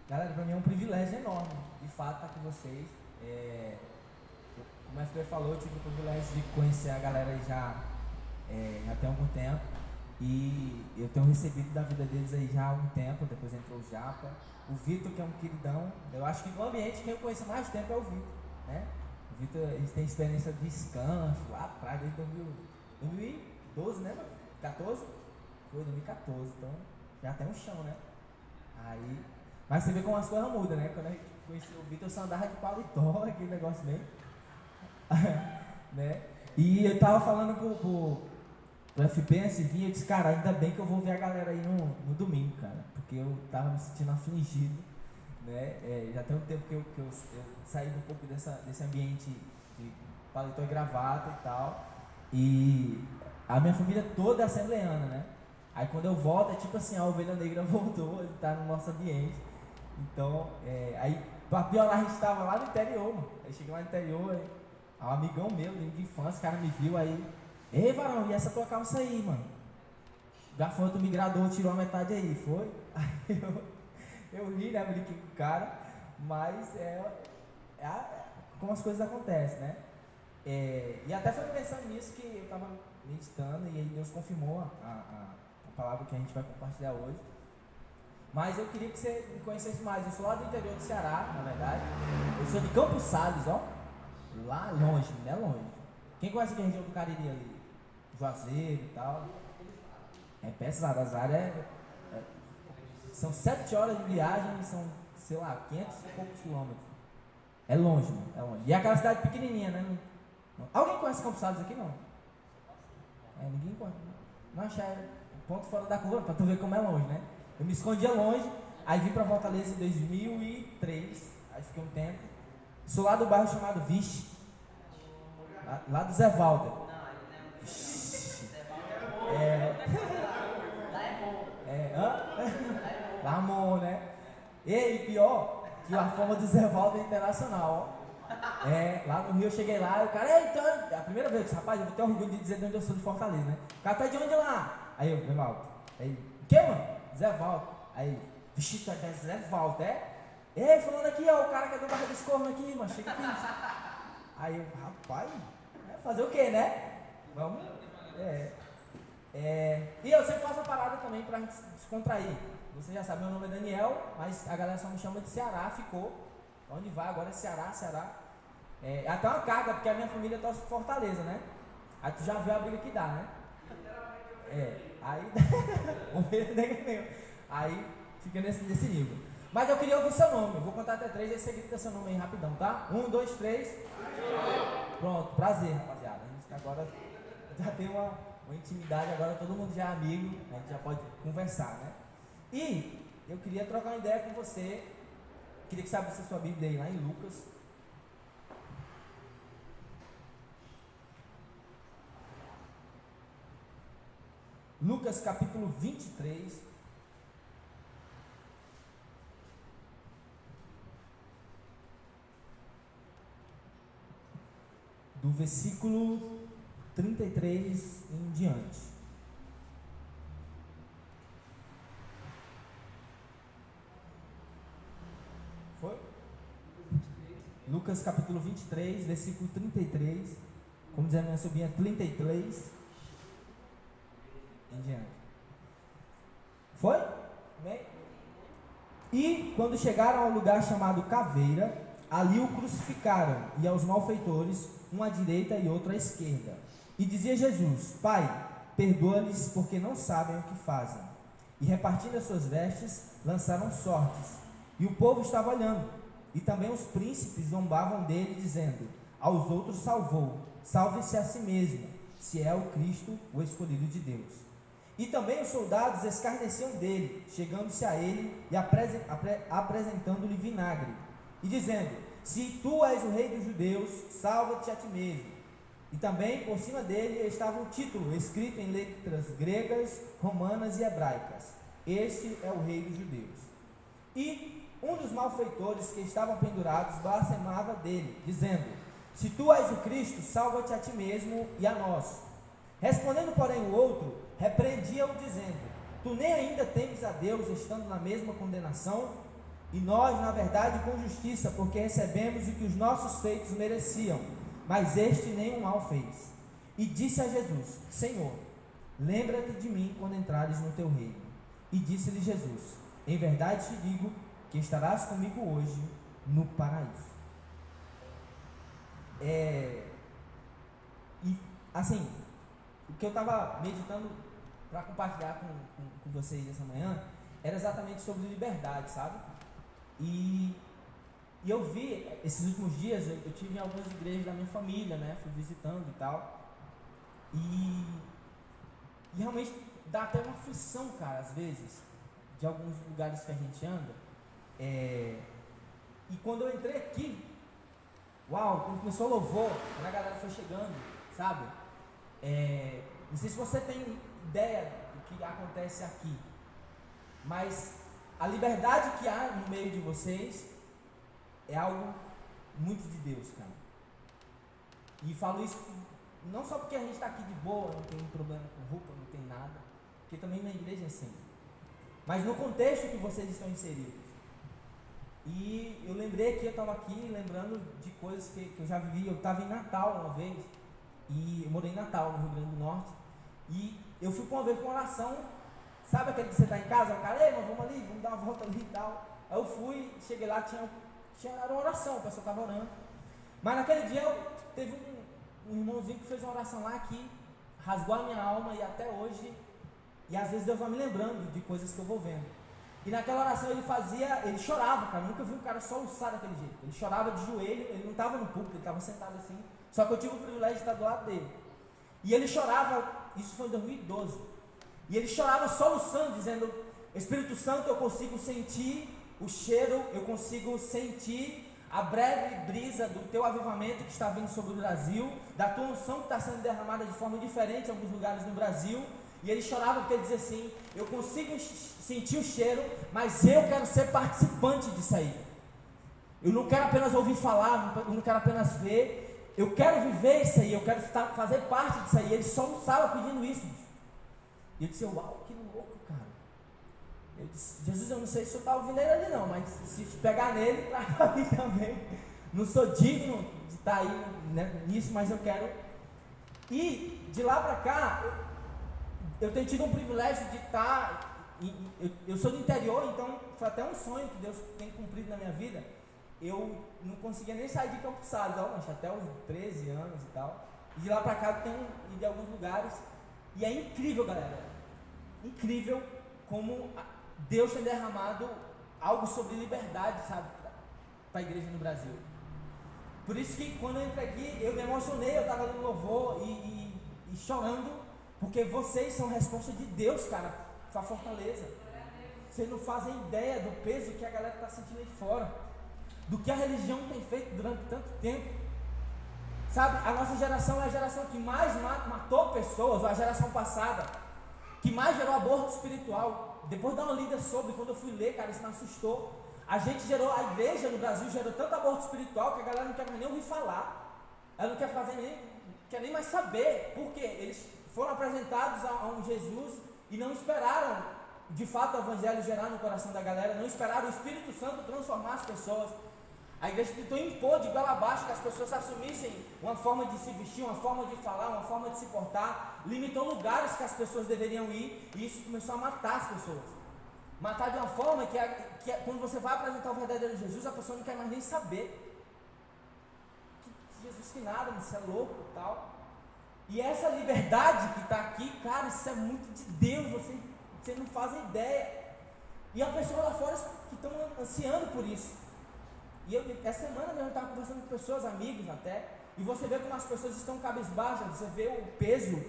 Galera, para mim é um privilégio enorme, de fato, estar com vocês. Como a FP falou, eu tive o privilégio de conhecer a galera aí já tem algum tempo. E eu tenho recebido da vida deles aí já há algum tempo. Depois entrou o Japa, o Vitor, que é um queridão. Eu acho que no ambiente quem eu conheço mais tempo é o Vitor, né? O Vitor, ele tem experiência de descanso lá atrás, desde 2012, né, mano? 14? Foi 2014, então já tem um chão, né? Aí, mas você vê como as coisas mudam, né? Quando a gente conheceu o Vitor, eu só andava de paletó, aquele negócio bem, né? E eu tava falando pro FP antes de vir, eu disse, cara, ainda bem que eu vou ver a galera aí no domingo, cara, porque eu tava me sentindo afligido, né? Já tem um tempo que eu saí um pouco desse ambiente de paletó e gravata e tal, e a minha família toda é assembleana, né? Aí quando eu volto, é tipo assim, a ovelha negra voltou, ele tá no nosso ambiente. Então, aí pra piorar, a gente tava lá no interior, mano. Aí cheguei lá no interior, aí, um amigão meu, de infância, o cara me viu aí. Ei, varão, e essa tua calça aí, mano? Gafanhoto migrador tirou a metade aí, foi? Aí eu ri, né, brinquei com o cara, mas como as coisas acontecem, né? E até foi pensando nisso que eu estava meditando e aí Deus confirmou a palavra que a gente vai compartilhar hoje. Mas eu queria que você me conhecesse mais. Eu sou lá do interior do Ceará, na verdade. Eu sou de Campos Sales, ó. Lá longe, não é longe. Quem conhece aqui a região do Cariri ali? Juazeiro e tal. É pesado, as áreas são 7 horas de viagem, são, sei lá, 500 e poucos quilômetros. É longe, mano, é longe. E é aquela cidade pequenininha, né? Alguém conhece Campos Sales aqui, não? Ninguém conhece. Não achei ponto fora da curva, pra tu ver como é longe, né? Eu me escondia longe, aí vim pra Fortaleza em 2003, aí fiquei um tempo. Sou lá do bairro chamado Vixe, lá do Zé Walter. Lá amor, né? E pior, que a fama do Zé Walter é internacional, ó. Lá no Rio eu cheguei lá, e o cara, então, a primeira vez eu disse, rapaz, eu vou ter orgulho de dizer de onde eu sou, de Fortaleza, né? O cara tá de onde lá? Aí eu, Zé Walter. Aí, o que, mano? Zé Walter. Aí, vixi, tu é Zé Walter, é? Ei, falando aqui, ó, o cara que é do bairro dos Cornos aqui, mano, chega aqui. Aí eu, rapaz, fazer o que, né? Vamos. E eu sempre faço uma parada também pra gente descontrair. Você já sabe, meu nome é Daniel, mas a galera só me chama de Ceará, ficou. Onde vai agora é Ceará, Ceará. Até uma carga, porque a minha família torce por Fortaleza, né? Aí tu já viu a briga que dá, né? Aí o medo nem meu. Aí fica nesse nível. Mas eu queria ouvir seu nome. Eu vou contar até 3 e aí você grita seu nome aí rapidão, tá? 1, 2, 3. Pronto, prazer, rapaziada. A gente agora já tem uma intimidade, agora todo mundo já é amigo, a gente já pode conversar, né? E eu queria trocar uma ideia com você. Queria que você abrisse a sua Bíblia aí lá em Lucas. Lucas capítulo 23. Do versículo 33 em diante. Foi? Lucas capítulo 23, versículo 33. Como diz a minha sobrinha, 33 em diante. Foi? Amém? E quando chegaram ao lugar chamado Caveira, ali o crucificaram, e aos malfeitores, um à direita e outro à esquerda. E dizia Jesus: Pai, perdoa-lhes, porque não sabem o que fazem. E repartindo as suas vestes, lançaram sortes. E o povo estava olhando. E também os príncipes zombavam dele, dizendo: aos outros salvou, salve-se a si mesmo, se é o Cristo, o escolhido de Deus. E também os soldados escarneciam dele, chegando-se a ele e apresentando-lhe vinagre, e dizendo: se tu és o rei dos judeus, salva-te a ti mesmo. E também por cima dele estava um título escrito em letras gregas, romanas e hebraicas: este é o rei dos judeus. E um dos malfeitores que estavam pendurados blasfemava dele, dizendo: se tu és o Cristo, salva-te a ti mesmo e a nós. Respondendo, porém, o outro, repreendia-o, dizendo: tu nem ainda temes a Deus, estando na mesma condenação? e nós, na verdade, com justiça, porque recebemos o que os nossos feitos mereciam, mas este nenhum mal fez. E disse a Jesus: Senhor, lembra-te de mim quando entrares no teu reino. E disse-lhe Jesus: em verdade te digo que estarás comigo hoje no paraíso. E assim, o que eu estava meditando para compartilhar com vocês essa manhã era exatamente sobre liberdade, sabe? E eu vi, esses últimos dias, eu tive em algumas igrejas da minha família, né? Fui visitando e tal. E realmente dá até uma aflição, cara, às vezes, de alguns lugares que a gente anda. E quando eu entrei aqui, uau, quando começou o louvor, quando a galera foi chegando, sabe? Não sei se você tem ideia do que acontece aqui, mas a liberdade que há no meio de vocês é algo muito de Deus, cara. E falo isso não só porque a gente está aqui de boa, não tem problema com roupa, não tem nada, porque também na igreja é assim, mas no contexto que vocês estão inseridos. E eu lembrei que eu estava aqui lembrando de coisas que eu já vivi. Eu estava em Natal uma vez, e eu morei em Natal, no Rio Grande do Norte, e eu fui uma vez com uma oração. Sabe aquele que você está em casa, o cara, ei, mas vamos ali, vamos dar uma volta ali e tal. Aí eu fui, cheguei lá, era uma oração, o pessoal estava orando. Mas naquele dia teve um irmãozinho que fez uma oração lá que rasgou a minha alma, e até hoje, e às vezes Deus vai me lembrando de coisas que eu vou vendo. E naquela oração ele chorava, cara. Eu nunca vi um cara soluçar daquele jeito. Ele chorava de joelho, ele não estava no púlpito, ele estava sentado assim. Só que eu tive o privilégio de estar do lado dele. E ele chorava, isso foi em 2012. E ele chorava soluçando, dizendo: Espírito Santo, eu consigo sentir o cheiro, eu consigo sentir a breve brisa do teu avivamento que está vindo sobre o Brasil, da tua unção que está sendo derramada de forma diferente em alguns lugares no Brasil. E ele chorava porque ele dizia assim: eu consigo sentir o cheiro, mas eu quero ser participante disso aí. Eu não quero apenas ouvir falar, eu não quero apenas ver, eu quero viver isso aí, eu quero fazer parte disso aí. Ele soluçava pedindo isso. E eu disse: uau, que louco, cara. Eu disse: Jesus, eu não sei se eu estava ouvindo ele ali não, mas se pegar nele, para mim também. Não sou digno de estar aí, né, nisso, mas eu quero. E de lá para cá, eu tenho tido um privilégio de estar. Eu sou do interior, então foi até um sonho que Deus tem cumprido na minha vida. Eu não conseguia nem sair de Campos Salles, até os 13 anos e tal. E de lá para cá eu tenho ido em alguns lugares. E é incrível, galera. Incrível como Deus tem derramado algo sobre liberdade, sabe, para a igreja no Brasil. Por isso que quando eu entrei aqui, eu me emocionei, eu estava no louvor e chorando, porque vocês são resposta de Deus, cara, para Fortaleza. Vocês não fazem ideia do peso que a galera está sentindo aí fora, do que a religião tem feito durante tanto tempo. Sabe, a nossa geração é a geração que mais matou pessoas, a geração passada, que mais gerou aborto espiritual. Depois de dar uma lida sobre, quando eu fui ler, cara, isso me assustou. A igreja no Brasil gerou tanto aborto espiritual que a galera não quer mais nem ouvir falar. Ela não quer quer nem mais saber, porque eles foram apresentados a um Jesus e não esperaram, de fato, o evangelho gerar no coração da galera, não esperaram o Espírito Santo transformar as pessoas. A igreja tentou impor de goela abaixo que as pessoas assumissem uma forma de se vestir, uma forma de falar, uma forma de se portar, limitou lugares que as pessoas deveriam ir, e isso começou a matar as pessoas. Matar de uma forma que quando você vai apresentar o verdadeiro Jesus, a pessoa não quer mais nem saber. Que Jesus que nada, você é louco e tal. E essa liberdade que está aqui, cara, isso é muito de Deus, vocês não fazem ideia. E há pessoas lá fora que estão ansiando por isso. E essa semana mesmo eu estava conversando com pessoas, amigos até, e você vê como as pessoas estão cabisbaixas, você vê o peso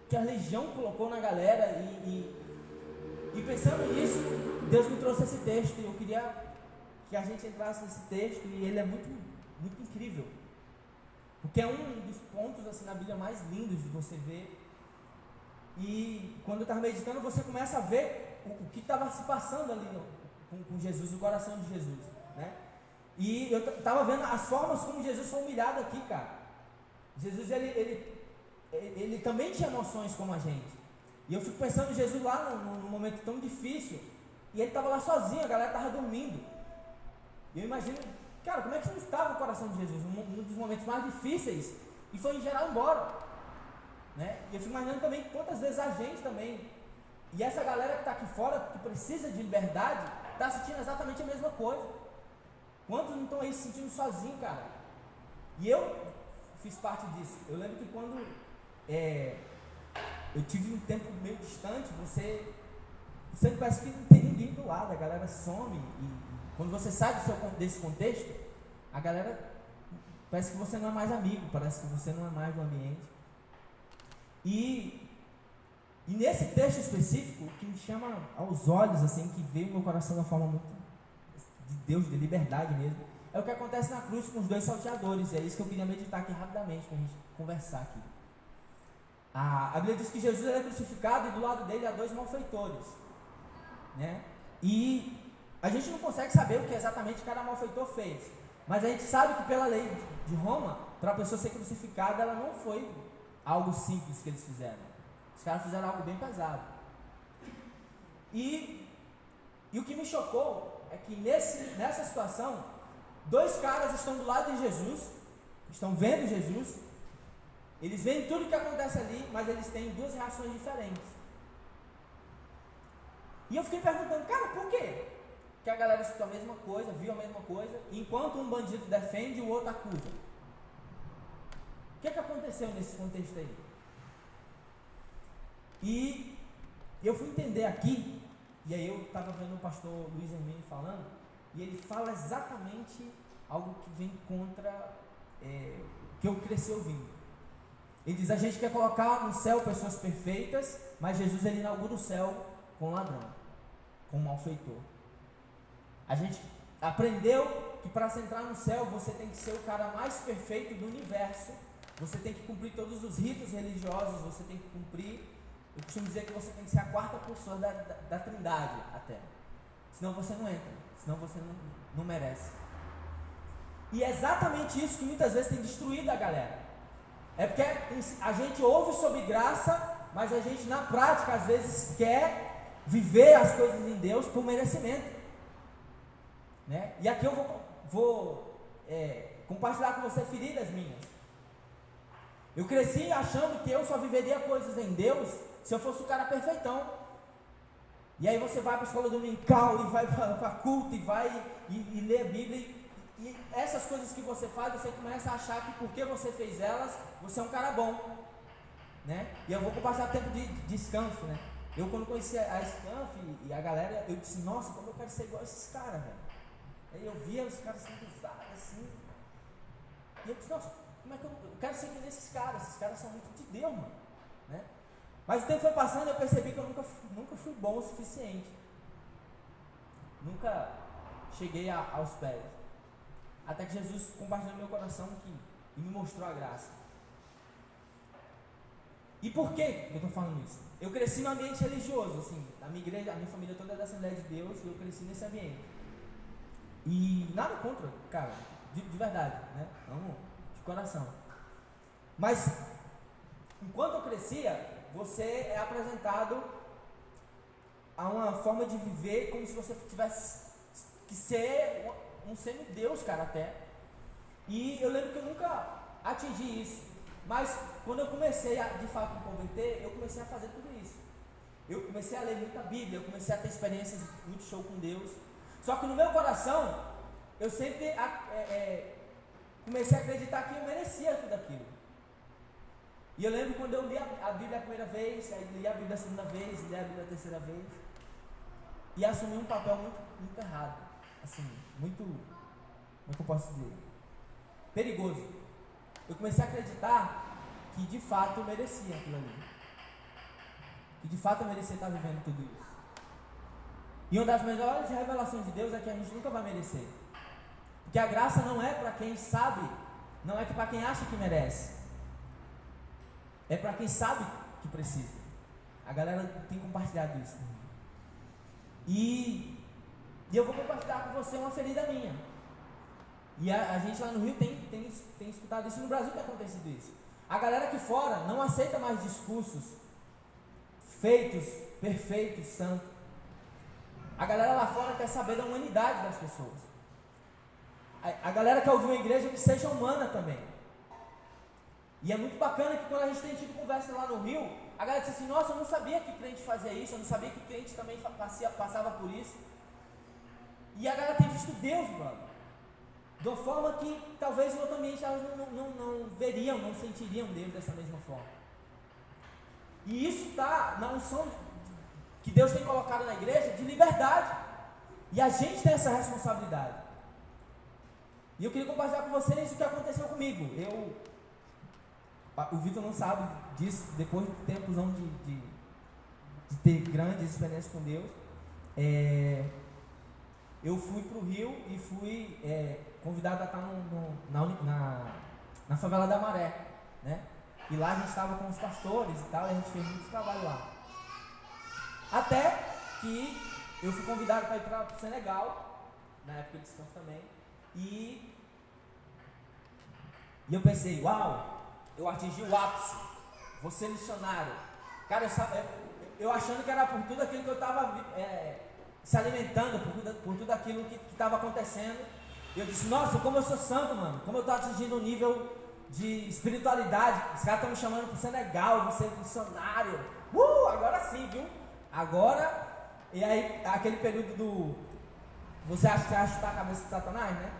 que a religião colocou na galera, e pensando nisso, Deus me trouxe esse texto, e eu queria que a gente entrasse nesse texto, e ele é muito, muito incrível, porque é um dos pontos assim, na Bíblia mais lindos de você ver. E quando eu estava meditando, você começa a ver o que estava se passando ali com Jesus, o coração de Jesus, né? E eu estava vendo as formas como Jesus foi humilhado aqui, cara. Jesus, ele também tinha emoções como a gente. E eu fico pensando em Jesus lá num momento tão difícil, E ele estava lá sozinho, a galera estava dormindo. E eu imagino, cara, como é que não estava o coração de Jesus? Um dos momentos mais difíceis. E foi em geral embora. Né? E eu fico imaginando também quantas vezes a gente também, e essa galera que está aqui fora, que precisa de liberdade, está sentindo exatamente a mesma coisa. Quantos não estão aí se sentindo sozinhos, cara? E eu fiz parte disso. Eu lembro que quando eu tive um tempo meio distante, você parece que não tem ninguém do lado, a galera some. E quando você sai desse contexto, a galera parece que você não é mais amigo, parece que você não é mais do ambiente. E nesse texto específico, o que me chama aos olhos, assim, que veio no meu coração de uma forma muito de Deus, de liberdade mesmo, é o que acontece na cruz com os dois salteadores. E é isso que eu queria meditar aqui rapidamente, para a gente conversar aqui. A Bíblia diz que Jesus é crucificado e do lado dele há dois malfeitores, né? E a gente não consegue saber o que exatamente cada malfeitor fez, mas a gente sabe que pela lei de Roma, para a pessoa ser crucificada, ela não foi algo simples que eles fizeram. Os caras fizeram algo bem pesado. E o que me chocou é que nessa situação, dois caras estão do lado de Jesus, estão vendo Jesus, eles veem tudo o que acontece ali, mas eles têm duas reações diferentes. E eu fiquei perguntando, cara, por quê? Que a galera escutou a mesma coisa, viu a mesma coisa, e enquanto um bandido defende, o outro acusa. O que aconteceu nesse contexto aí? E eu fui entender aqui, e aí eu estava vendo o pastor Luiz Hermínio falando, e ele fala exatamente algo que vem contra que eu cresci ouvindo. Ele diz, a gente quer colocar no céu pessoas perfeitas, mas Jesus ele inaugura o céu com ladrão, com malfeitor. A gente aprendeu que para se entrar no céu você tem que ser o cara mais perfeito do universo, você tem que cumprir todos os ritos religiosos, você tem que cumprir, eu costumo dizer que você tem que ser a quarta pessoa da trindade até, senão você não entra, senão você não merece. E é exatamente isso que muitas vezes tem destruído a galera. É porque a gente ouve sobre graça, mas a gente na prática às vezes quer viver as coisas em Deus por merecimento, né? E aqui eu vou compartilhar com você feridas minhas. Eu cresci achando que eu só viveria coisas em Deus se eu fosse o cara perfeitão. E aí você vai para a escola dominical, e vai para culto, e vai e lê a Bíblia, e essas coisas que você faz, você começa a achar que porque você fez elas, você é um cara bom, né? E eu vou compartilhar tempo de Scanf, né? Eu quando conheci a Scanf e a galera, eu disse, nossa, como eu quero ser igual a esses caras, velho. Aí eu via os caras sendo usados assim, e eu disse, nossa, como é que eu quero ser que nesses caras? Esses caras são muito de Deus, mano, né? Mas o tempo foi passando e eu percebi que eu nunca fui bom o suficiente. Nunca cheguei aos pés. Até que Jesus compartilhou no meu coração e me mostrou a graça. E por que eu estou falando isso? Eu cresci num ambiente religioso, assim, a minha igreja, a minha família toda é da Assembleia de Deus, e eu cresci nesse ambiente. E nada contra, cara, de verdade, né? Amo de coração. Mas, enquanto eu crescia, você é apresentado a uma forma de viver como se você tivesse que ser um semideus, cara, até. E eu lembro que eu nunca atingi isso. Mas quando eu comecei a, de fato, me converter, eu comecei a fazer tudo isso. Eu comecei a ler muita Bíblia, eu comecei a ter experiências muito show com Deus. Só que no meu coração, eu sempre comecei a acreditar que eu merecia tudo aquilo. E eu lembro quando eu li a Bíblia a primeira vez, aí li a Bíblia a segunda vez, li a Bíblia a terceira vez, e assumi um papel muito errado, assim, muito, como é que eu posso dizer, perigoso. Eu comecei a acreditar que de fato eu merecia aquilo ali, que de fato eu merecia estar vivendo tudo isso. E uma das melhores revelações de Deus é que a gente nunca vai merecer, porque a graça não é para quem sabe, não é para quem acha que merece. É para quem sabe que precisa. A galera tem compartilhado isso. E eu vou compartilhar com você uma ferida minha. E a gente lá no Rio tem escutado isso, no Brasil tem acontecido isso. A galera aqui fora não aceita mais discursos feitos, perfeitos, santos. A galera lá fora quer saber da humanidade das pessoas. A galera quer ouvir uma igreja que seja humana também. E é muito bacana que quando a gente tem tido conversa lá no Rio, a galera diz assim, nossa, eu não sabia que crente fazia isso, eu não sabia que crente também passava por isso. E a galera tem visto Deus, mano, de uma forma que talvez no outro ambiente elas não veriam, não sentiriam Deus dessa mesma forma. E isso está na unção que Deus tem colocado na igreja de liberdade. E a gente tem essa responsabilidade. E eu queria compartilhar com vocês o que aconteceu comigo. O Vitor não sabe disso, depois de tempos de ter grandes experiências com Deus, eu fui para o Rio e fui convidado a estar na favela da Maré, né? E lá a gente estava com os pastores e tal, e a gente fez muito trabalho lá. Até que eu fui convidado para ir para o Senegal, na época de descanso também, e eu pensei, uau, eu atingi o ápice, vou ser missionário. Cara, eu achando que era por tudo aquilo que eu estava se alimentando, por tudo aquilo que estava acontecendo. Eu disse, nossa, como eu sou santo, mano, como eu estou atingindo um nível de espiritualidade. Os caras estão me chamando para o Senegal, eu vou ser missionário. Agora sim, viu? Agora, e aí, aquele período do... Você acha que está a cabeça de Satanás, né?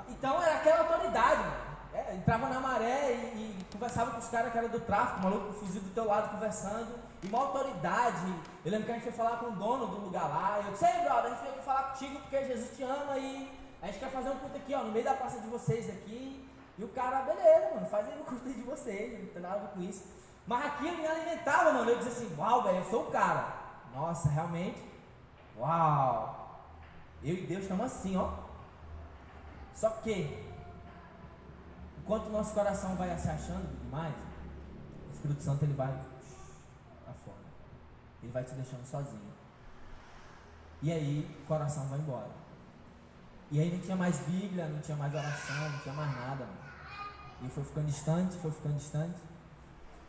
Então, era aquela autoridade, mano. Entrava na Maré e conversava com os caras que eram do tráfico, maluco com o fuzil do teu lado conversando, e uma autoridade. Eu lembro que a gente foi falar com o dono do lugar lá, eu disse, ei, brother, a gente veio aqui falar contigo porque Jesus te ama e a gente quer fazer um culto aqui, ó, no meio da praça de vocês aqui. E o cara, beleza, mano, faz aí o culto de vocês, não tem nada a ver com isso. Mas aquilo me alimentava, mano, eu dizia assim, uau, velho, eu sou o cara. Nossa, realmente, uau, eu e Deus estamos assim, ó. Só que enquanto o nosso coração vai se achando demais, o Espírito Santo ele vai pra fora. Ele vai te deixando sozinho. E aí o coração vai embora. E aí não tinha mais Bíblia, não tinha mais oração, não tinha mais nada, mano. E foi ficando distante, foi ficando distante.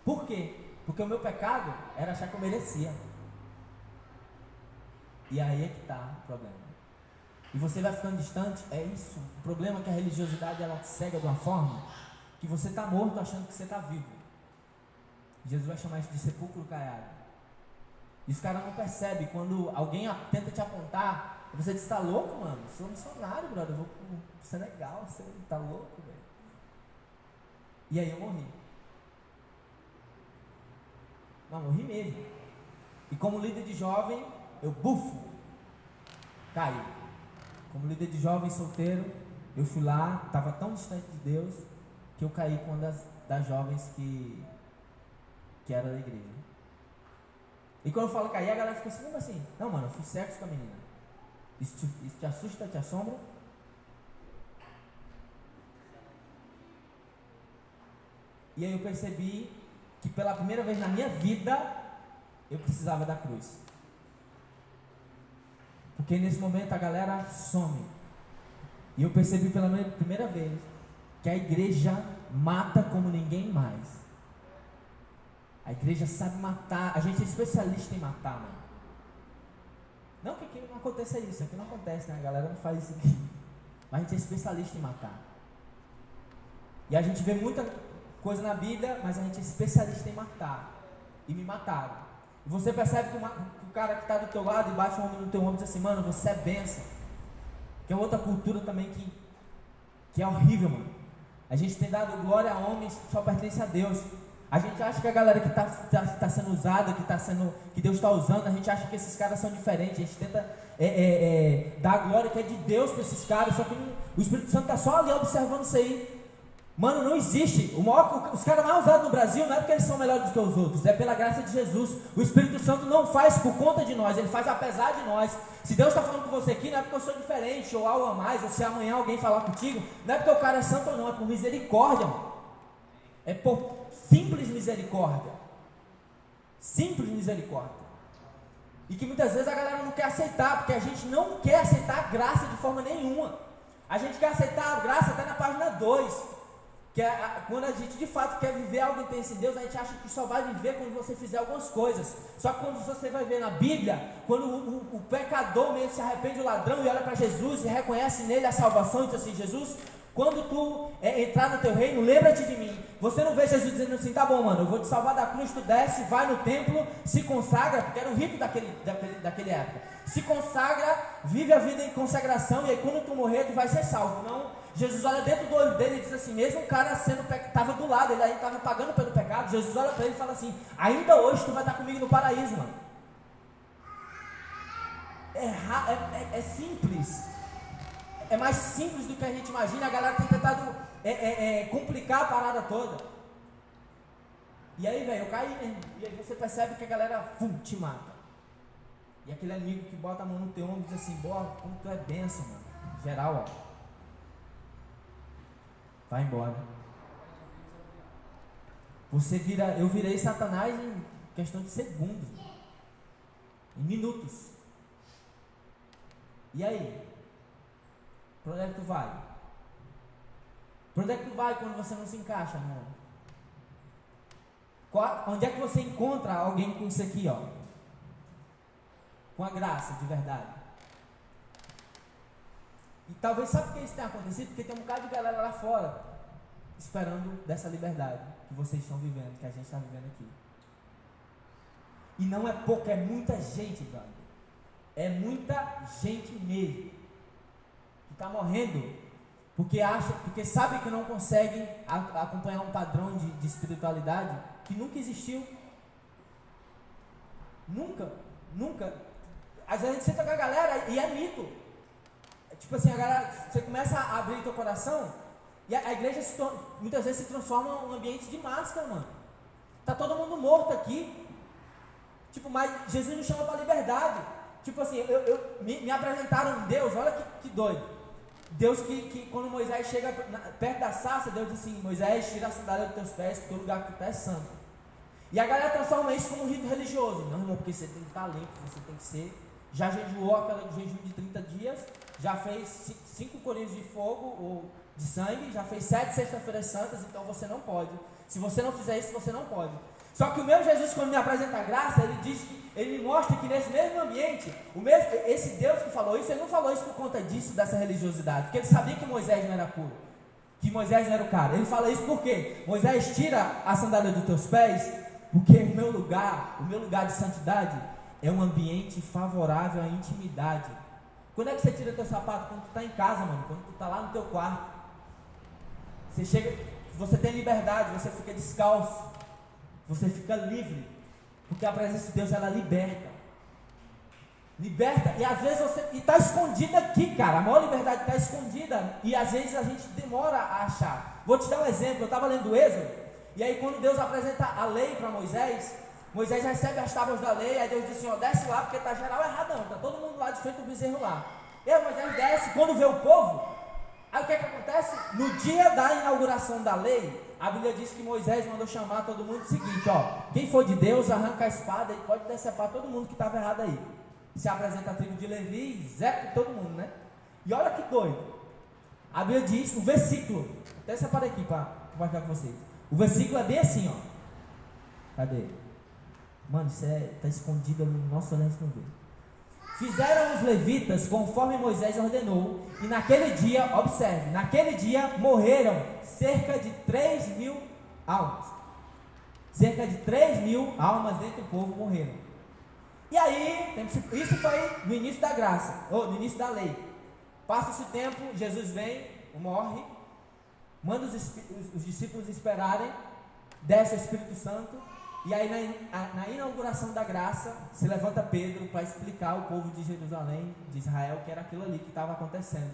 Por quê? Porque o meu pecado era achar que eu merecia. E aí é que está o problema. E você vai ficando distante, é isso. O problema é que a religiosidade ela te cega de uma forma que você está morto achando que você está vivo. Jesus vai chamar isso de sepulcro caiado. E os caras não percebem. Quando alguém tenta te apontar, você diz, tá louco, mano? Eu sou missionário, brother, eu vou pro Senegal, você tá louco, velho. E aí eu morri. Não, morri mesmo. E como líder de jovem, eu caí. Como líder de jovem solteiro, eu fui lá, estava tão distante de Deus, que eu caí com uma das jovens que era da igreja. E quando eu falo cair, a galera fica assim, como assim? Não, mano, eu fiz sexo com a menina. Isso te assusta, te assombra? E aí eu percebi que pela primeira vez na minha vida, eu precisava da cruz. Porque nesse momento a galera some. E eu percebi pela primeira vez que a igreja mata como ninguém mais. A igreja sabe matar. A gente é especialista em matar, mano. Não que aqui não aconteça isso. Aqui não acontece, né? A galera não faz isso aqui. Mas a gente é especialista em matar. E a gente vê muita coisa na Bíblia, mas a gente é especialista em matar. E me mataram. E você percebe que o cara que está do teu lado e bate um ombro no teu ombro e diz assim, mano, você é bênção. Que é outra cultura também que é horrível, mano. A gente tem dado glória a homens que só pertence a Deus. A gente acha que a galera que está sendo usada, que Deus está usando, a gente acha que esses caras são diferentes. A gente tenta dar a glória que é de Deus para esses caras, só que o Espírito Santo está só ali observando isso aí. Mano, não existe. Os caras mais usados no Brasil não é porque eles são melhores do que os outros, é pela graça de Jesus. O Espírito Santo não faz por conta de nós, ele faz apesar de nós. Se Deus está falando com você aqui, não é porque eu sou diferente ou algo a mais, ou se amanhã alguém falar contigo, não é porque o cara é santo ou não, é por misericórdia, mano. É por simples misericórdia. Simples misericórdia. E que muitas vezes a galera não quer aceitar, porque a gente não quer aceitar a graça de forma nenhuma. A gente quer aceitar a graça até na página 2. Que é quando a gente de fato quer viver algo intenso em Deus, a gente acha que só vai viver quando você fizer algumas coisas. Só que quando você vai ver na Bíblia, quando o pecador mesmo se arrepende, o ladrão, e olha para Jesus e reconhece nele a salvação, e diz assim: Jesus, quando tu entrar no teu reino, lembra-te de mim. Você não vê Jesus dizendo assim: tá bom, mano, eu vou te salvar da cruz, tu desce, vai no templo, se consagra, porque era o rito daquele época, se consagra, vive a vida em consagração, e aí quando tu morrer, tu vai ser salvo. Não, Jesus olha dentro do olho dele e diz assim, mesmo o cara estava do lado, ele aí estava pagando pelo pecado, Jesus olha para ele e fala assim: ainda hoje tu vai estar comigo no paraíso, mano. É simples, é mais simples do que a gente imagina. A galera tem tentado complicar a parada toda. E aí, velho, eu caí mesmo. E aí você percebe que a galera te mata. E aquele amigo que bota a mão no teu ombro diz assim: boa, como tu é benção, mano. Geral, ó, vai embora. Eu virei Satanás em questão de segundos, em minutos. E aí? Para onde é que tu vai? Para onde é que tu vai quando você não se encaixa, irmão? Onde é que você encontra alguém com isso aqui, ó? Com a graça de verdade. E talvez, sabe por que isso tenha acontecido? Porque tem um bocado de galera lá fora esperando dessa liberdade que vocês estão vivendo, que a gente está vivendo aqui. E não é pouco, é muita gente, brother. É muita gente mesmo que está morrendo porque sabe que não consegue acompanhar um padrão de espiritualidade que nunca existiu. Nunca. Às vezes a gente senta com a galera e é mito. Tipo assim, a galera, você começa a abrir teu coração e a igreja muitas vezes se transforma num ambiente de máscara, mano. Tá todo mundo morto aqui. Tipo, mas Jesus nos chama para liberdade. Tipo assim, me apresentaram um Deus, olha que doido. Deus que quando Moisés chega perto da sarça, Deus diz assim: Moisés, tira a sandália dos teus pés, porque o lugar que tu tá é santo. E a galera transforma isso como um rito religioso. Não, irmão, porque você tem que estar limpo, você tem que ser. Já jejuou aquele jejum de 30 dias, já fez 5 corias de fogo ou de sangue, já fez 7 sexta-feiras santas, então você não pode. Se você não fizer isso, você não pode. Só que o meu Jesus, quando me apresenta a graça, ele me mostra que nesse mesmo ambiente, esse Deus que falou isso, ele não falou isso por conta disso, dessa religiosidade, porque ele sabia que Moisés não era puro, que Moisés não era o cara. Ele fala isso porque Moisés, tira a sandália dos teus pés, porque o meu lugar de santidade é um ambiente favorável à intimidade. Quando é que você tira teu sapato? Quando tu está em casa, mano, quando tu está lá no teu quarto, você chega, você tem liberdade, você fica descalço, você fica livre, porque a presença de Deus, ela liberta, e às vezes está escondida aqui, cara. A maior liberdade está escondida, e às vezes a gente demora a achar. Vou te dar um exemplo. Eu estava lendo o Êxodo, e aí quando Deus apresenta a lei para Moisés recebe as tábuas da lei, aí Deus diz assim: ó, desce lá, porque está geral erradão, está todo mundo lá de frente do bezerro lá. E aí Moisés desce, quando vê o povo, aí o que acontece? No dia da inauguração da lei, a Bíblia diz que Moisés mandou chamar todo mundo o seguinte: ó, quem for de Deus, arranca a espada e pode decepar todo mundo que estava errado aí. Se apresenta a tribo de Levi, Zé, todo mundo, né? E olha que doido. A Bíblia diz, o versículo, até separei aqui para compartilhar com vocês. O versículo é bem assim, ó. Cadê? Mano, isso está escondido ali no nosso olhar, não vê. Fizeram os levitas conforme Moisés ordenou, e naquele dia, observe, naquele dia morreram cerca de 3.000 almas. Cerca de 3.000 almas dentro do povo morreram. E aí, isso foi no início da graça, ou no início da lei. Passa-se o tempo, Jesus vem, morre, manda os discípulos esperarem, desce o Espírito Santo. E aí na inauguração da graça, se levanta Pedro para explicar ao povo de Jerusalém, de Israel, que era aquilo ali que estava acontecendo.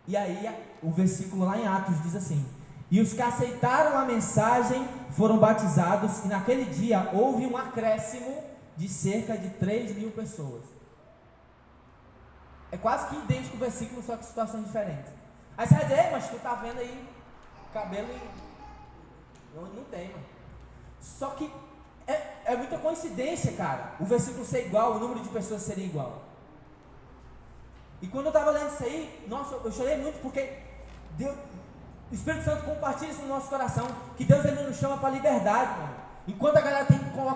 E aí o versículo lá em Atos diz assim: e os que aceitaram a mensagem foram batizados, e naquele dia houve um acréscimo de cerca de 3.000 pessoas. É quase que idêntico o versículo, só que situações diferentes. Aí você vai dizer: mas tu tá vendo aí cabelo não tem, mano. Só que é muita coincidência, cara, o versículo ser igual, o número de pessoas serem igual. E quando eu estava lendo isso aí, nossa, eu chorei muito, porque Deus, o Espírito Santo compartilha isso no nosso coração, que Deus, ele nos chama para a liberdade, mano. Enquanto a galera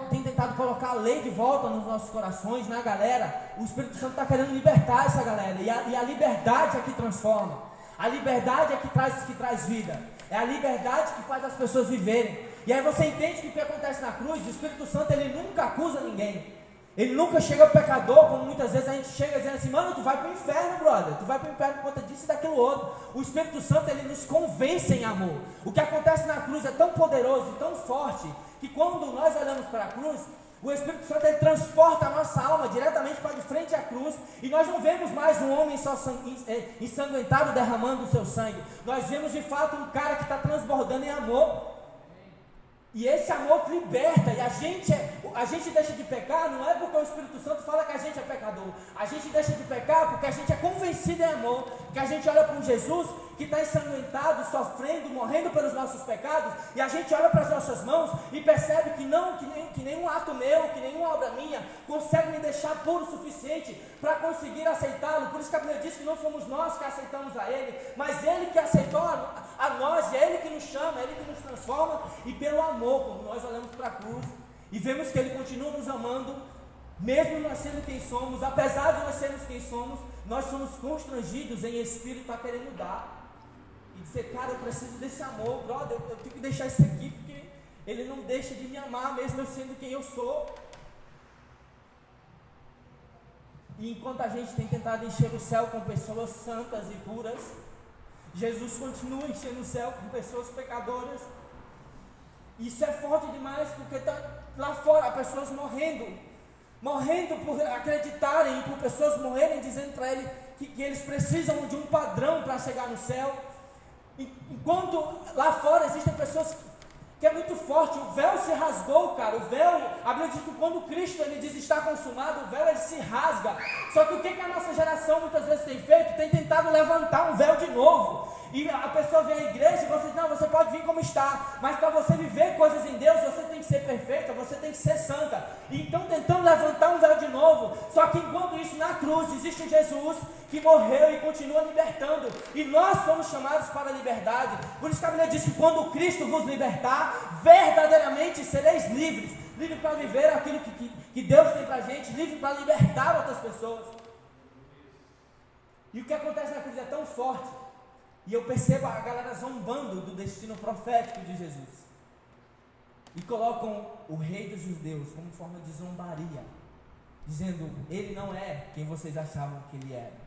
tem tentado colocar a lei de volta nos nossos corações, na galera, o Espírito Santo está querendo libertar essa galera. E a liberdade é que transforma. A liberdade é que traz vida. É a liberdade que faz as pessoas viverem. E aí você entende que o que acontece na cruz, o Espírito Santo ele nunca acusa ninguém. Ele nunca chega ao pecador, como muitas vezes a gente chega dizendo assim, mano, tu vai para o inferno, brother, tu vai para o inferno por conta disso e daquilo outro. O Espírito Santo, ele nos convence em amor. O que acontece na cruz é tão poderoso e tão forte, que quando nós olhamos para a cruz, o Espírito Santo, ele transporta a nossa alma diretamente para de frente à cruz, e nós não vemos mais um homem só ensanguentado derramando o seu sangue. Nós vemos de fato um cara que está transbordando em amor. E esse amor liberta, e a gente deixa de pecar, não é porque o Espírito Santo fala que a gente é pecador. A gente deixa de pecar porque a gente é convencido em amor, porque a gente olha para um Jesus que está ensanguentado, sofrendo, morrendo pelos nossos pecados, e a gente olha para as nossas mãos e percebe que nenhum ato meu, que nenhuma obra minha consegue me deixar puro o suficiente para conseguir aceitá-lo. Por isso que a Bíblia diz que não fomos nós que aceitamos a Ele, mas Ele que aceitou a nós, e é Ele que nos chama, é Ele que nos transforma, e pelo amor, quando nós olhamos para a cruz e vemos que Ele continua nos amando, mesmo nós sendo quem somos, apesar de nós sermos quem somos, nós somos constrangidos em espírito a querer mudar e dizer, cara, eu preciso desse amor, brother, eu tenho que deixar isso aqui, porque Ele não deixa de me amar, mesmo eu sendo quem eu sou. E enquanto a gente tem tentado encher o céu com pessoas santas e puras, Jesus continua enchendo o céu com pessoas pecadoras. Isso é forte demais, porque está lá fora, pessoas morrendo por acreditarem, e por pessoas morrerem dizendo para ele que eles precisam de um padrão para chegar no céu. Enquanto lá fora existem pessoas que é muito forte, o véu se rasgou, cara, o véu, a Bíblia diz que quando Cristo ele diz está consumado, o véu ele se rasga. Só que o que a nossa geração muitas vezes tem feito? Tem tentado levantar um véu de novo. E a pessoa vem à igreja e você diz, não, você pode vir como está, mas para você viver coisas em Deus, você tem que ser perfeita, você tem que ser santa. E então tentando levantar um véu de novo. Só que enquanto isso, na cruz existe um Jesus que morreu e continua libertando, e nós somos chamados para a liberdade. Por isso que a Bíblia diz que quando Cristo vos libertar, verdadeiramente sereis livres. Livre para viver aquilo que Deus tem para a gente, livre para libertar outras pessoas. E o que acontece na cruz é tão forte, e eu percebo a galera zombando do destino profético de Jesus, e colocam o rei dos judeus como forma de zombaria, dizendo, ele não é quem vocês achavam que ele era,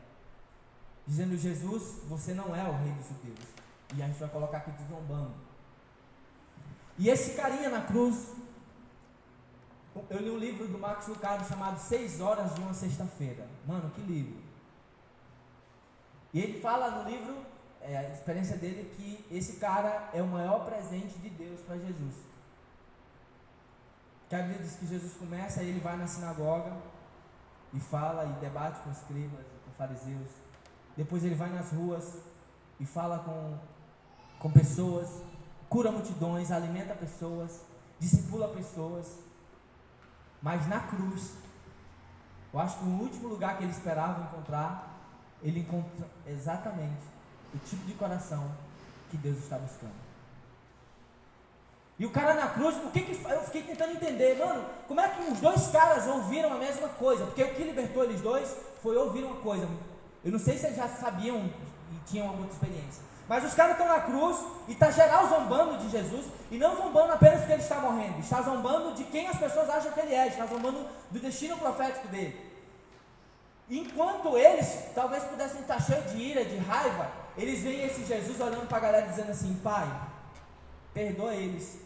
dizendo, Jesus, você não é o rei dos judeus, e a gente vai colocar aqui zombando. E esse carinha na cruz, eu li um livro do Max Lucado chamado 6 Horas de uma Sexta-feira. Mano, que livro! E ele fala no livro, a experiência dele, que esse cara é o maior presente de Deus para Jesus. Que a Bíblia diz que Jesus começa, ele vai na sinagoga e fala e debate com os escribas, com os fariseus. Depois ele vai nas ruas e fala com pessoas, cura multidões, alimenta pessoas, discipula pessoas. Mas na cruz, eu acho que no último lugar que ele esperava encontrar, ele encontra exatamente o tipo de coração que Deus está buscando. E o cara na cruz, eu fiquei tentando entender, mano, como é que os dois caras ouviram a mesma coisa? Porque o que libertou eles dois foi ouvir uma coisa. Eu não sei se eles já sabiam e tinham alguma experiência, mas os caras estão na cruz e está geral zombando de Jesus, e não zombando apenas porque ele está morrendo, está zombando de quem as pessoas acham que ele é, está zombando do destino profético dele. Enquanto eles talvez pudessem estar cheios de ira, de raiva, eles veem esse Jesus olhando para a galera dizendo assim, Pai, perdoa eles,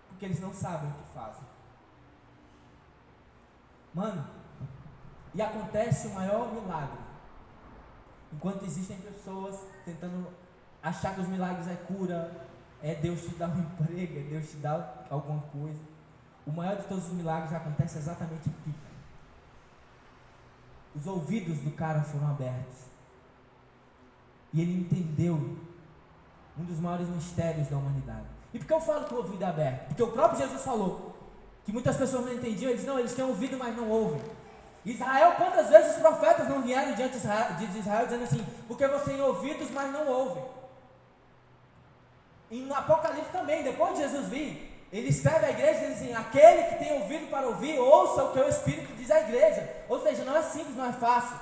porque eles não sabem o que fazem. Mano, e acontece o maior milagre, enquanto existem pessoas tentando achar que os milagres é cura, é Deus te dar um emprego, é Deus te dar alguma coisa. O maior de todos os milagres acontece exatamente aqui. Os ouvidos do cara foram abertos, e ele entendeu um dos maiores mistérios da humanidade. E por que eu falo que o ouvido é aberto? Porque o próprio Jesus falou que muitas pessoas não entendiam. Eles têm ouvido, mas não ouvem. Israel, quantas vezes os profetas não vieram diante de Israel dizendo assim, porque você tem ouvidos, mas não ouvem. E no Apocalipse também, depois de Jesus vir, Ele escreve à igreja dizendo assim: aquele que tem ouvido para ouvir, ouça o que o Espírito diz à igreja. Ou seja, não é simples, não é fácil.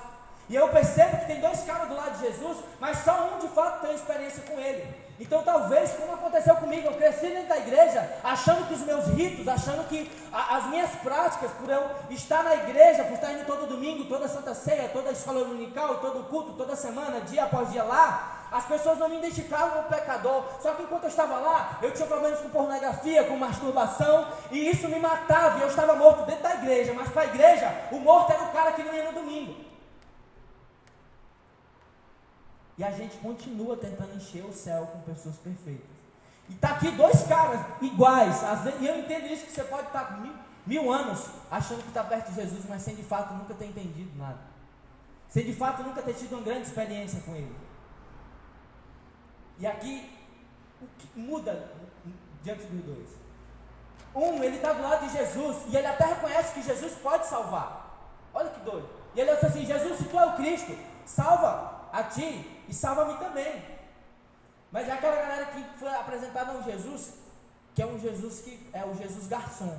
E eu percebo que tem dois caras do lado de Jesus, mas só um de fato tem experiência com ele. Então talvez, como aconteceu comigo, eu cresci dentro da igreja, achando que os meus ritos, achando que as minhas práticas, por eu estar na igreja, por estar indo todo domingo, toda Santa Ceia, toda escola dominical, todo culto, toda semana, dia após dia lá, as pessoas não me identificavam como pecador. Só que enquanto eu estava lá, eu tinha problemas com pornografia, com masturbação, e isso me matava, e eu estava morto dentro da igreja. Mas para a igreja, o morto era o cara que não ia no domingo. E a gente continua tentando encher o céu com pessoas perfeitas. E está aqui dois caras iguais. E eu entendo isso, que você pode estar mil anos achando que está perto de Jesus, mas sem de fato nunca ter entendido nada. Sem de fato nunca ter tido uma grande experiência com ele. E aqui, o que muda diante dos dois? Ele está do lado de Jesus, e ele até reconhece que Jesus pode salvar. Olha que doido. E ele diz assim: Jesus, se tu é o Cristo, salva a ti e salva-me também. Mas é aquela galera que foi apresentada a um Jesus, que é um Jesus que é o Jesus garçom.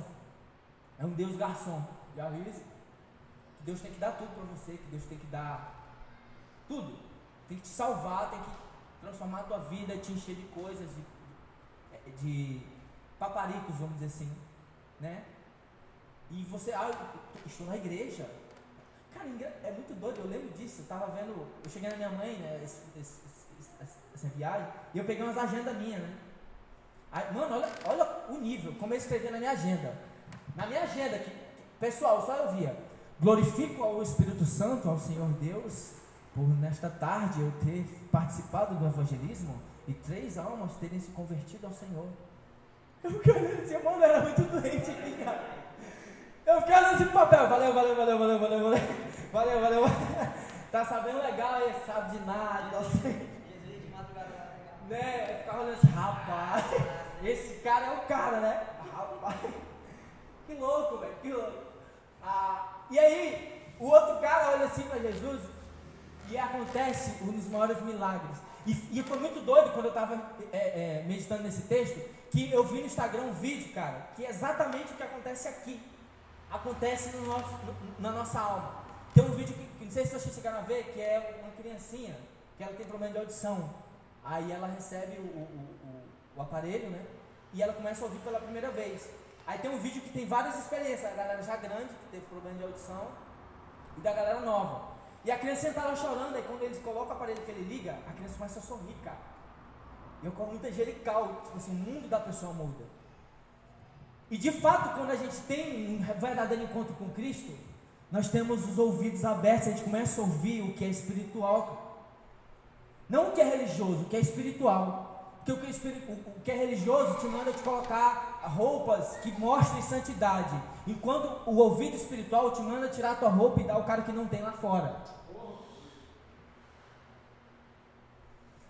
É um Deus garçom. Já viu isso? Que Deus tem que dar tudo para você, que Deus tem que dar tudo. Tem que te salvar, tem que transformar a tua vida, te encher de coisas, de paparicos, vamos dizer assim, né? E você, eu estou na igreja. Cara, é muito doido, eu lembro disso. Eu cheguei na minha mãe, né, essa viagem, e eu peguei umas agendas minhas, né? Aí, mano, olha o nível, como eu escrevi na minha agenda. Na minha agenda, pessoal, só eu via: glorifico ao Espírito Santo, ao Senhor Deus, por nesta tarde eu ter participado do evangelismo e 3 almas terem se convertido ao Senhor. Eu fiquei olhando assim, mano, era muito doente aqui, cara. Eu fiquei olhando assim pro papel: valeu. Tá sabendo legal aí, sabe de nada, não sei. Né? Eu ficava olhando assim: rapaz, esse cara é o cara, né? Rapaz, que louco, velho, que louco. E aí, o outro cara olha assim para Jesus e acontece um dos maiores milagres. E foi muito doido quando eu estava meditando nesse texto, que eu vi no Instagram um vídeo, cara, que é exatamente o que acontece aqui. Acontece na nossa alma. Tem um vídeo que não sei se vocês chegaram a ver, que é uma criancinha, que ela tem problema de audição. Aí ela recebe o aparelho, né? E ela começa a ouvir pela primeira vez. Aí tem um vídeo que tem várias experiências, a galera já grande, que teve problema de audição, e da galera nova. E a criancinha tá lá chorando, aí quando eles colocam o aparelho que ele liga, a criança começa a sorrir, cara. E eu como muito angelical, tipo assim, o mundo da pessoa muda. E de fato, quando a gente tem um verdadeiro encontro com Cristo, nós temos os ouvidos abertos, a gente começa a ouvir o que é espiritual. Não o que é religioso, o que é espiritual. Porque o que é religioso te manda te colocar roupas que mostrem santidade, enquanto o ouvido espiritual te manda tirar a tua roupa e dar o cara que não tem lá fora.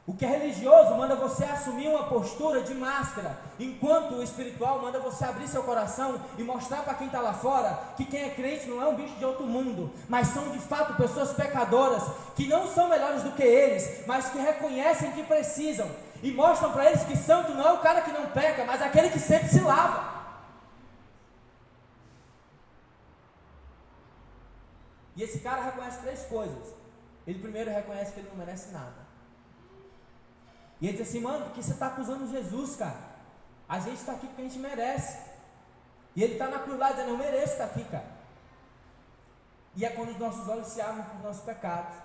O que é religioso manda você assumir uma postura de máscara, enquanto o espiritual manda você abrir seu coração e mostrar para quem está lá fora que quem é crente não é um bicho de outro mundo, mas são de fato pessoas pecadoras, que não são melhores do que eles, mas que reconhecem que precisam, e mostram para eles que santo não é o cara que não peca, mas aquele que sempre se lava. E esse cara reconhece 3 coisas. Ele primeiro reconhece que ele não merece nada. E ele diz assim: mano, por que você está acusando Jesus, cara? A gente está aqui porque a gente merece. E ele está na cruz lá dizendo: eu mereço estar aqui, cara. E é quando os nossos olhos se abrem para os nossos pecados.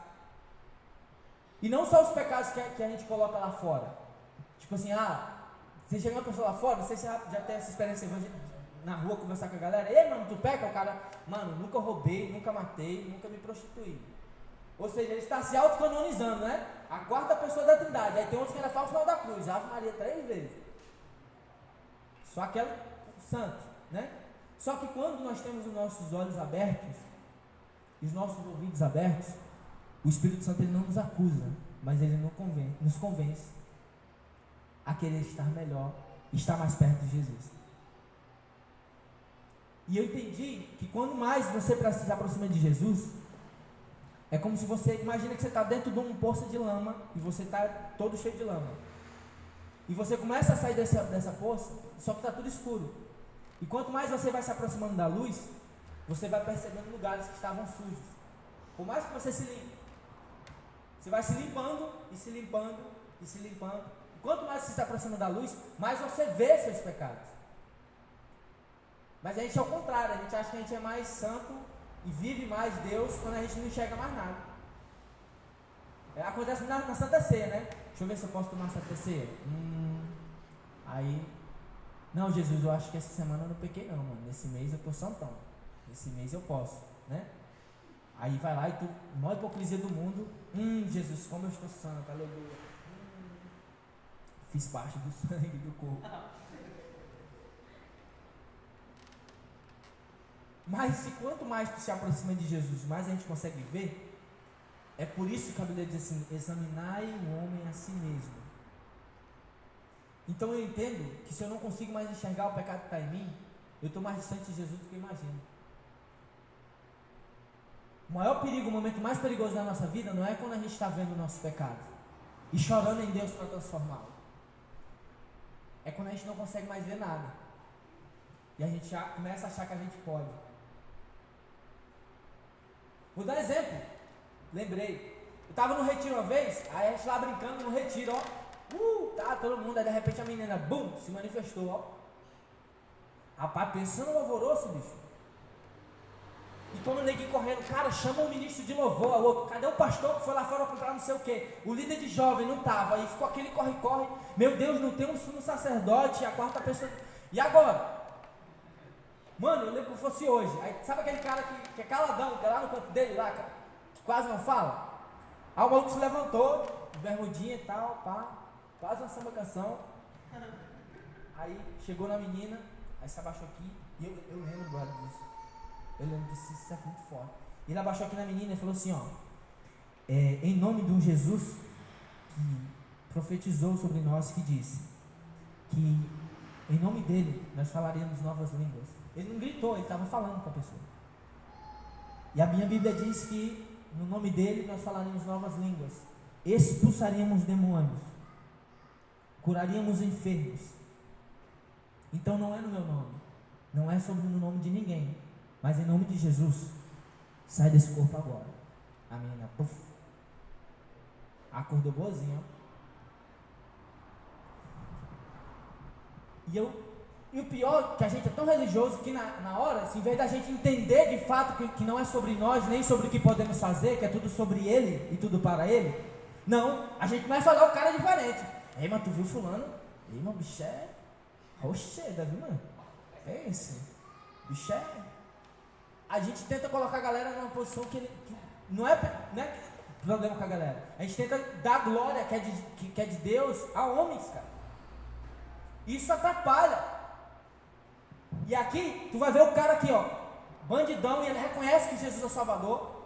E não só os pecados que a gente coloca lá fora. Tipo assim, você chega uma pessoa lá fora, não sei se você já tem essa experiência na rua, conversar com a galera: ei, mano, tu peca? O cara: mano, nunca roubei, nunca matei, nunca me prostituí. Ou seja, ele está se autocanonizando, né? A 4ª pessoa da Trindade. Aí tem outros que ainda falam o final da cruz, Ave Maria 3 vezes. Só aquele santo, né? Só que quando nós temos os nossos olhos abertos, e os nossos ouvidos abertos, o Espírito Santo ele não nos acusa, mas ele nos convence a querer estar melhor, estar mais perto de Jesus. E eu entendi que quando mais você se aproxima de Jesus, é como se você, imagina que você está dentro de um poço de lama, e você está todo cheio de lama. E você começa a sair dessa poça, só que está tudo escuro. E quanto mais você vai se aproximando da luz, você vai percebendo lugares que estavam sujos. Por mais que você se limpe, você vai se limpando e se limpando e se limpando. E quanto mais você se aproxima da luz, mais você vê seus pecados. Mas a gente é o contrário, a gente acha que a gente é mais santo e vive mais Deus quando a gente não enxerga mais nada. Acontece na Santa Ceia, né? Deixa eu ver se eu posso tomar Santa Ceia. Aí, não, Jesus, eu acho que essa semana eu não pequei não, mano. Nesse mês eu tô santão. Esse mês eu posso, né? Aí vai lá e tu, maior hipocrisia do mundo. Jesus, como eu estou santo, aleluia. Fiz parte do sangue do corpo. Mas se quanto mais tu se aproxima de Jesus, mais a gente consegue ver. É por isso que a Bíblia diz assim: examinai o homem a si mesmo. Então eu entendo que se eu não consigo mais enxergar o pecado que está em mim, eu estou mais distante de Jesus do que eu imagino. O maior perigo, o momento mais perigoso da nossa vida não é quando a gente está vendo o nosso pecado e chorando em Deus para transformá-lo. É quando a gente não consegue mais ver nada e a gente já começa a achar que a gente pode. Vou dar exemplo. Lembrei. Eu estava no retiro uma vez, aí a gente lá brincando no retiro, ó. Tá, todo mundo, aí de repente a menina, bum, se manifestou, ó. Rapaz, pensando no alvoroço, bicho. E quando o neguinho correndo, cara, chama o ministro de louvor, o outro, cadê o pastor que foi lá fora comprar não sei o que? O líder de jovem não estava, aí ficou aquele corre-corre, meu Deus, não tem um sumo sacerdote, a quarta pessoa, e agora? Mano, eu lembro que fosse hoje, aí sabe aquele cara que é caladão, que é lá no canto dele, lá, que quase não fala? Aí o maluco se levantou, bermudinha e tal, pá, quase uma samba canção, aí chegou na menina, aí se abaixou aqui, e eu lembro agora disso. Eu lembro disso, isso é muito forte. Ele abaixou aqui na menina e falou assim, ó, em nome de um Jesus que profetizou sobre nós, que disse que em nome dele nós falaríamos novas línguas. Ele não gritou, ele estava falando com a pessoa. E a minha Bíblia diz que no nome dele nós falaríamos novas línguas, expulsaríamos demônios, curaríamos enfermos. Então não é no meu nome, não é sobre o nome de ninguém, mas em nome de Jesus, sai desse corpo agora. A menina, puf, acordou boazinha. E o pior, que a gente é tão religioso que na hora, assim, em vez da gente entender de fato que não é sobre nós, nem sobre o que podemos fazer, que é tudo sobre ele e tudo para ele, não, a gente começa a olhar o cara diferente. Ei, mas tu viu fulano? Ei, mas o bicho é rocheda, viu, mano? É esse, bicho é... A gente tenta colocar a galera numa posição que não é problema com a galera. A gente tenta dar glória que é de Deus a homens, cara. Isso atrapalha. E aqui, tu vai ver o cara aqui, ó, bandidão, e ele reconhece que Jesus é o Salvador.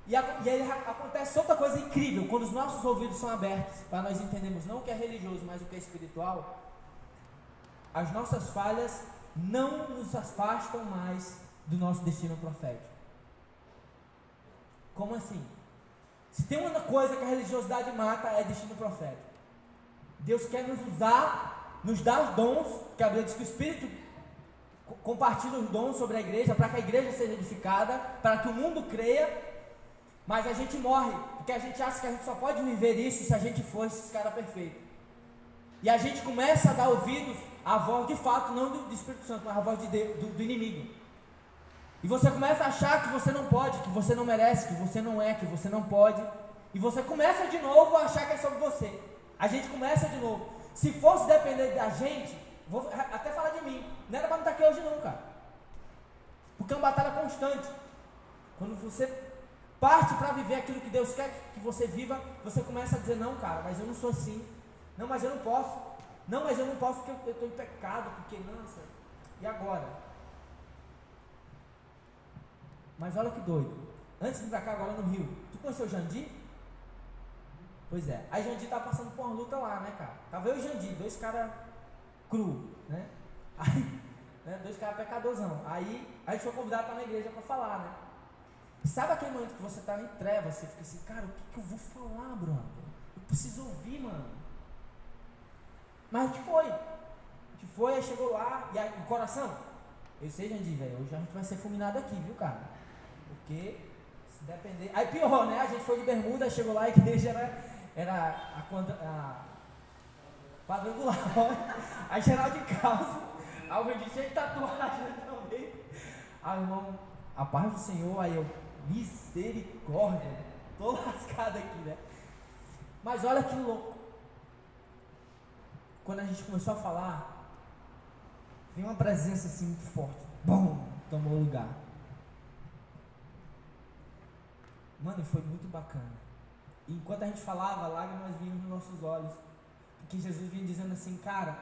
E aí acontece outra coisa incrível, quando os nossos ouvidos são abertos, para nós entendermos não o que é religioso, mas o que é espiritual. As nossas falhas não nos afastam mais do nosso destino profético. Como assim? Se tem uma coisa que a religiosidade mata, é destino profético. Deus quer nos usar, nos dar os dons, que a Bíblia diz que o Espírito compartilha os dons sobre a igreja, para que a igreja seja edificada, para que o mundo creia, mas a gente morre, porque a gente acha que a gente só pode viver isso se a gente for esse cara perfeito. E a gente começa a dar ouvidos à voz de fato, não do Espírito Santo, mas à voz do inimigo. E você começa a achar que você não pode, que você não merece, que você não é, que você não pode. E você começa de novo a achar que é sobre você. A gente começa de novo. Se fosse depender da gente, vou até falar de mim, não era para não estar aqui hoje não, cara. Porque é uma batalha constante. Quando você parte para viver aquilo que Deus quer que você viva, você começa a dizer, não, cara, mas eu não sou assim. Não, mas eu não posso. Não, mas eu não posso porque eu estou em pecado, porque, nossa, e agora? Mas olha que doido, antes de vir pra cá, agora no Rio, tu conheceu o Jandir? Pois é, aí Jandir tava passando por uma luta lá, né, cara? Tava eu e Jandir, dois caras cru, né? Aí, né, dois caras pecadorzão. Aí a gente foi convidado para na igreja para falar, né? Sabe aquele momento que você tá em trevas, você fica assim, cara, o que eu vou falar, brother? Eu preciso ouvir, mano. Mas a gente foi, aí chegou lá, e aí, o coração, eu sei, Jandir, velho, hoje a gente vai ser fulminado aqui, viu, cara? Porque, se depender, aí pior, né, a gente foi de bermuda, chegou lá, a igreja era a quadrangular, aí geral de calça, aí o Jandir cheio de tatuagem também, aí irmão, a paz do Senhor, aí eu, misericórdia, tô lascado aqui, né? Mas olha que louco, quando a gente começou a falar, veio uma presença assim muito forte, bom, tomou lugar. Mano, foi muito bacana. E enquanto a gente falava, lágrimas vinham nos nossos olhos, porque Jesus vinha dizendo assim, cara,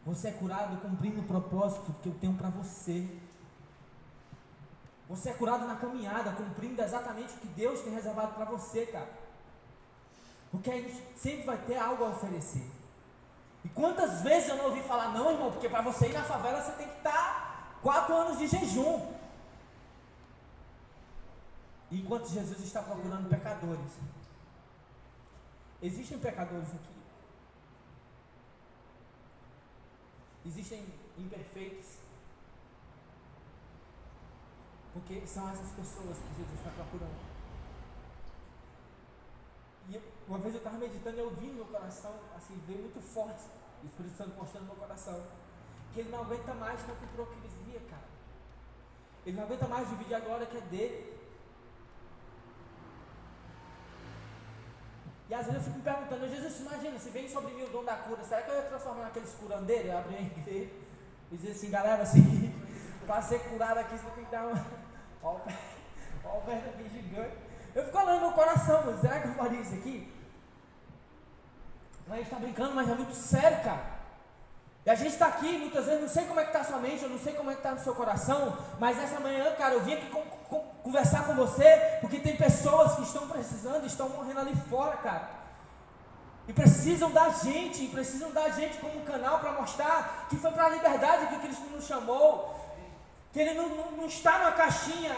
você é curado cumprindo o propósito que eu tenho para você. Você é curado na caminhada, cumprindo exatamente o que Deus tem reservado para você, cara. Porque a gente sempre vai ter algo a oferecer. E quantas vezes eu não ouvi falar, não, irmão, porque para você ir na favela você tem que estar 4 anos de jejum. E enquanto Jesus está procurando pecadores, existem pecadores aqui. Existem imperfeitos. Porque são essas pessoas que Jesus está procurando. E uma vez eu estava meditando e eu vi no meu coração, assim, veio muito forte, o Espírito Santo mostrando no meu coração, que ele não aguenta mais tanto hipocrisia, cara. Ele não aguenta mais dividir a glória que é dele. E às vezes eu fico me perguntando, Jesus, imagina, se vem sobre mim o dom da cura, será que eu ia transformar naqueles curandeiros? Eu abri a igreja e dizer assim, galera, assim, para ser curado aqui você tem que dar uma... Ó o pé aqui gigante. Eu fico olhando no meu coração, mas será que eu faria isso aqui? Mas a gente está brincando, mas é muito sério, cara. E a gente está aqui, muitas vezes, não sei como é que está a sua mente, eu não sei como é que está no seu coração, mas essa manhã, cara, eu vim aqui conversar com você, porque tem pessoas que estão precisando, estão morrendo ali fora, cara. E precisam da gente como um canal para mostrar que foi para a liberdade que Cristo nos chamou. Que ele não está numa caixinha,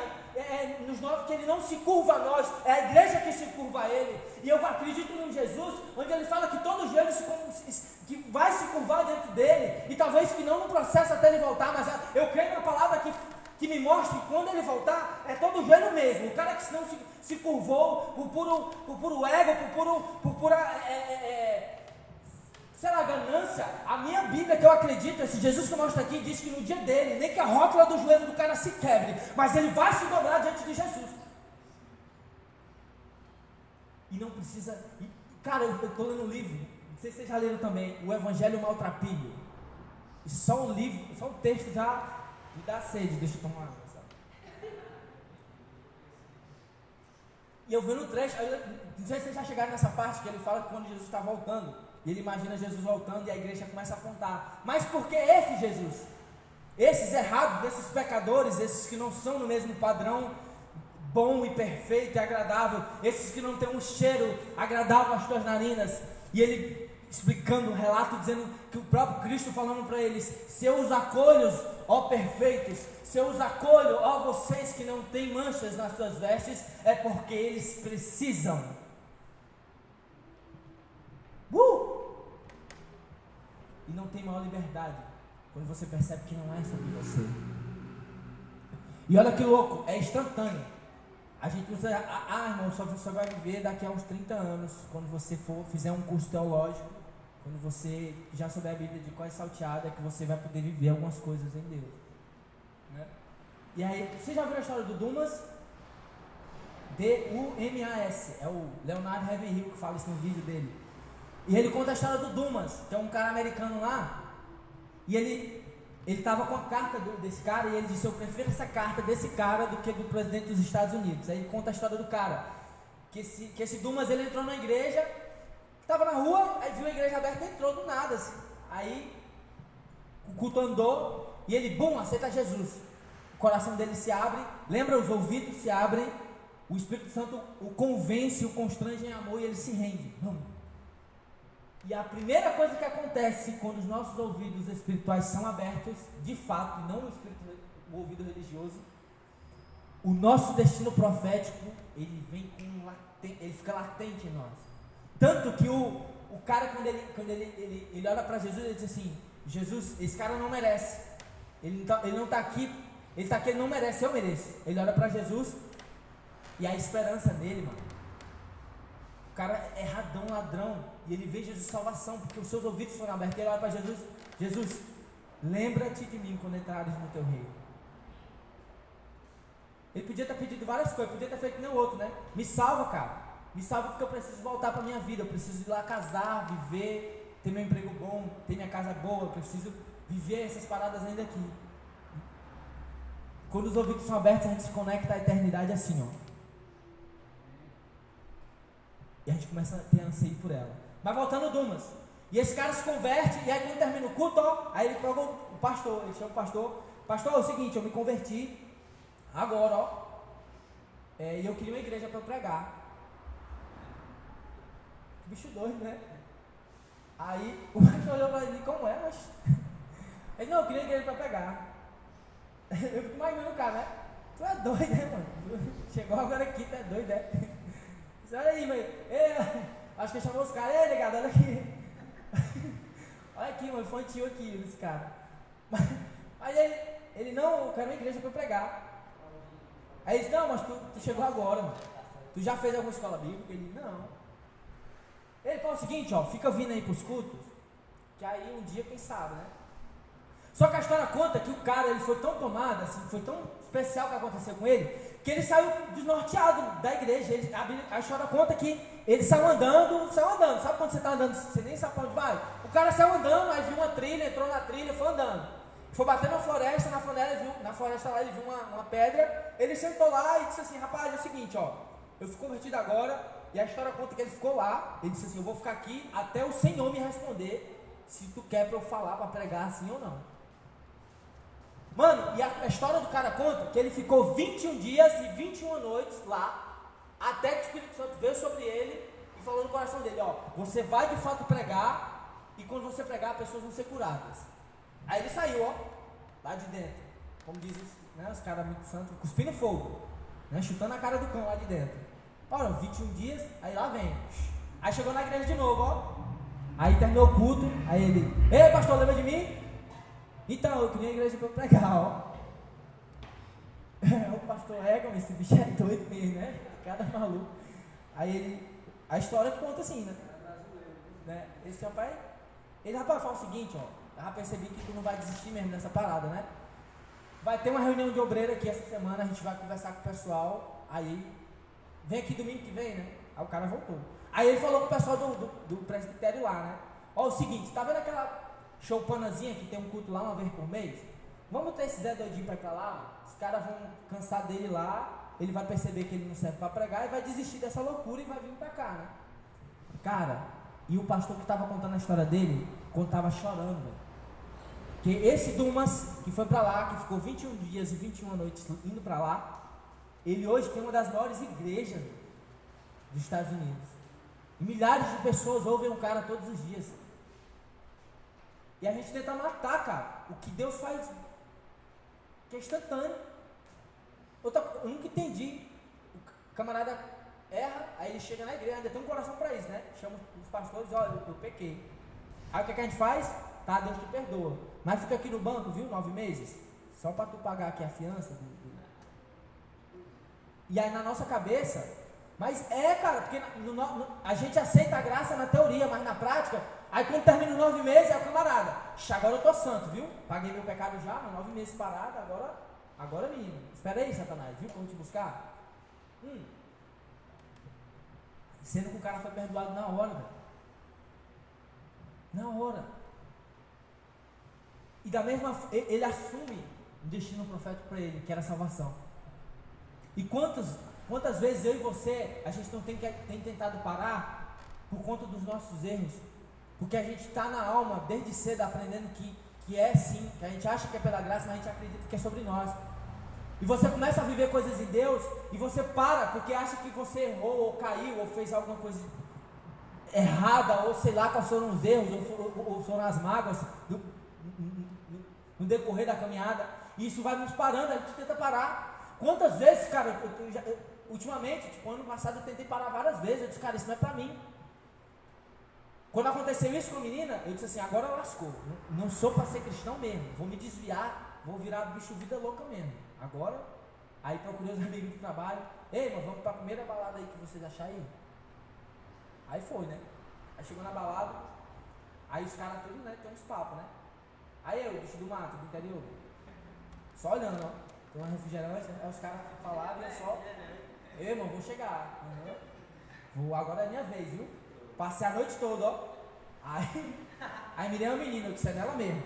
que ele não se curva a nós, é a igreja que se curva a ele. E eu acredito num Jesus, onde ele fala que todo joelho que vai se curvar dentro dele, e talvez que não no processo até ele voltar, mas eu creio na palavra que me mostra que quando ele voltar, é todo joelho mesmo. O cara que não se curvou por puro ego, por pura sei lá, ganância. A minha Bíblia que eu acredito, esse Jesus que mostra aqui, diz que no dia dele, nem que a rótula do joelho do cara se quebre, mas ele vai se dobrar diante de Jesus. E não precisa... Cara, eu estou lendo um livro, não sei se vocês já leram também, o Evangelho Maltrapilho. E só um livro, só um texto já me dá sede, deixa eu tomar água, sabe? E eu vendo o trecho, não sei se vocês já chegaram nessa parte que ele fala que quando Jesus está voltando, e ele imagina Jesus voltando e a igreja começa a apontar. Mas por que esse Jesus? Esses errados, esses pecadores, esses que não são no mesmo padrão bom e perfeito e agradável, esses que não têm um cheiro agradável às tuas narinas. E ele explicando o relato, dizendo que o próprio Cristo falando para eles: se eu os acolho, ó perfeitos, se eu os acolho, ó vocês que não têm manchas nas suas vestes, é porque eles precisam. E não tem maior liberdade quando você percebe que não é sobre você. E olha que louco, é instantâneo. A gente não precisa, irmão, só vai viver daqui a uns 30 anos, quando você fizer um curso teológico, quando você já souber a Bíblia de qual é salteada, que você vai poder viver algumas coisas em Deus, né? E aí, você já viu a história do Dumas? D-U-M-A-S, é o Leonardo Ravenhill que fala isso no vídeo dele. E ele conta a história do Dumas, que é um cara americano lá, e ele estava com a carta desse cara, e ele disse: eu prefiro essa carta desse cara do que do presidente dos Estados Unidos. Aí ele conta a história do cara, que esse Dumas, ele entrou na igreja, estava na rua, aí viu a igreja aberta e entrou do nada, assim. Aí o culto andou, e ele, aceita Jesus. O coração dele se abre, lembra, os ouvidos se abrem, o Espírito Santo o convence, o constrange em amor, e ele se rende. E a primeira coisa que acontece quando os nossos ouvidos espirituais são abertos, de fato, e não o ouvido religioso, o nosso destino profético, ele vem ele fica latente em nós. Tanto que o cara, quando ele olha para Jesus, ele diz assim: Jesus, esse cara não merece. Ele não está aqui, ele está aqui, ele não merece, eu mereço. Ele olha para Jesus e a esperança nele, mano. O cara é erradão, ladrão, e ele vê Jesus salvação, porque os seus ouvidos foram abertos. Ele olha para Jesus: Jesus, lembra-te de mim quando entrares no teu reino. Ele podia ter pedido várias coisas, podia ter feito que nem o outro, né? Me salva, cara. Me salva porque eu preciso voltar para a minha vida. Eu preciso ir lá casar, viver, ter meu emprego bom, ter minha casa boa. Eu preciso viver essas paradas ainda aqui. Quando os ouvidos são abertos, a gente se conecta à eternidade assim, ó. E a gente começa a ter anseio por ela. Mas voltando ao Dumas. E esse cara se converte, e aí quando termina o culto, ó, aí ele proga o pastor, ele chama o pastor. Pastor, é o seguinte, eu me converti agora, ó. E eu queria uma igreja para eu pregar. Bicho doido, né? Aí o pastor olhou para ele: como é, mas... Ele: não, eu queria uma igreja para pregar. Eu fico imaginando o cara, né? Tu é doido, né, mano? Chegou agora aqui, tu é doido, né? Olha aí, mãe. Acho que ele chamou os caras. Ei, negado, olha aqui. Olha aqui, mano, infantil aqui, esse cara. Aí ele: não, eu quero uma igreja para eu pregar. Aí ele disse: não, mas tu chegou agora, mano. Tu já fez alguma escola bíblica? Ele: não. Ele fala o seguinte, ó, fica vindo aí pros cultos, que aí um dia, quem sabe, né? Só que a história conta que o cara, ele foi tão tomado, assim, foi tão especial o que aconteceu com ele, que ele saiu desnorteado da igreja. A história conta que ele saiu andando, sabe quando você está andando, você nem sabe para onde vai? O cara saiu andando, aí viu uma trilha, entrou na trilha, foi andando. Foi bater na floresta lá ele viu uma pedra, ele sentou lá e disse assim: rapaz, é o seguinte, ó, eu fui convertido agora. E a história conta que ele ficou lá. Ele disse assim: eu vou ficar aqui até o Senhor me responder se tu quer para eu falar, para pregar assim ou não. Mano, e a história do cara conta que ele ficou 21 dias e 21 noites lá, até que o Espírito Santo veio sobre ele e falou no coração dele: ó, você vai de fato pregar, e quando você pregar, pessoas vão ser curadas. Aí ele saiu, ó, lá de dentro, como dizem, né, os caras muito santos, cuspindo fogo, né, chutando a cara do cão lá de dentro. Olha, 21 dias, aí lá vem. Aí chegou na igreja de novo, ó. Aí terminou o culto, aí ele: ei, pastor, lembra de mim? Então, eu queria a igreja para pregar, ó. O pastor como esse bicho é doido mesmo, né? Cada maluco. Aí a história conta assim, né? Esse rapaz, rapaz, fala o seguinte, ó. Eu já percebi que tu não vai desistir mesmo dessa parada, né? Vai ter uma reunião de obreiro aqui essa semana, a gente vai conversar com o pessoal, aí... Vem aqui domingo que vem, né? Aí o cara voltou. Aí ele falou com o pessoal do presbitério lá, né? Ó, o seguinte, tá vendo aquela choupanazinha que tem um culto lá uma vez por mês? Vamos ter esse Zé doidinho pra ir pra lá? Os caras vão cansar dele lá, ele vai perceber que ele não serve pra pregar e vai desistir dessa loucura e vai vir pra cá, né? Cara, e o pastor que tava contando a história dele, contava chorando, velho. Que esse Dumas, que foi pra lá, que ficou 21 dias e 21 noites indo pra lá, ele hoje tem uma das maiores igrejas dos Estados Unidos. E milhares de pessoas ouvem o cara todos os dias. E a gente tenta matar, cara, o que Deus faz, que é instantâneo. Eu nunca entendi. O camarada erra, aí ele chega na igreja, ainda tem um coração para isso, né? Chama os pastores: olha, eu pequei. Aí o que a gente faz? Tá, Deus te perdoa. Mas fica aqui no banco, viu? 9 meses. Só para tu pagar aqui a fiança E aí na nossa cabeça, mas cara, porque a gente aceita a graça na teoria, mas na prática, aí quando termina os 9 meses, é o camarada: agora eu tô santo, viu? Paguei meu pecado já, mas 9 meses parado, agora menino, espera aí, Satanás, viu? Vamos te buscar. Sendo que o cara foi perdoado na hora, velho. Na hora. E da mesma forma, ele assume um destino profético para ele, que era a salvação. E quantas vezes eu e você, a gente não tem tentado parar por conta dos nossos erros, porque a gente está na alma desde cedo aprendendo que é sim, que a gente acha que é pela graça, mas a gente acredita que é sobre nós. E você começa a viver coisas em Deus e você para porque acha que você errou ou caiu ou fez alguma coisa errada, ou sei lá quais foram os erros ou foram as mágoas no decorrer da caminhada, e isso vai nos parando, a gente tenta parar. Quantas vezes, cara, ultimamente, ano passado eu tentei parar várias vezes, eu disse: cara, isso não é pra mim. Quando aconteceu isso com a menina, eu disse assim, agora lascou. Não sou para ser cristão mesmo. Vou me desviar, vou virar bicho vida louca mesmo. Agora, aí procurei os amigos do trabalho. Ei, mas vamos para a primeira balada aí que vocês acharem aí. Aí foi, né? Aí chegou na balada, aí os caras tudo, né? Tem uns papos, né? Aí eu, bicho do mato, do interior, só olhando, ó. Tem uma refrigerante, né? Aí os caras falaram e eu só. Ei, irmão, vou chegar. Vou, agora é minha vez, viu? Passei a noite toda, ó. Aí mirei uma menina, eu disse, é nela mesmo.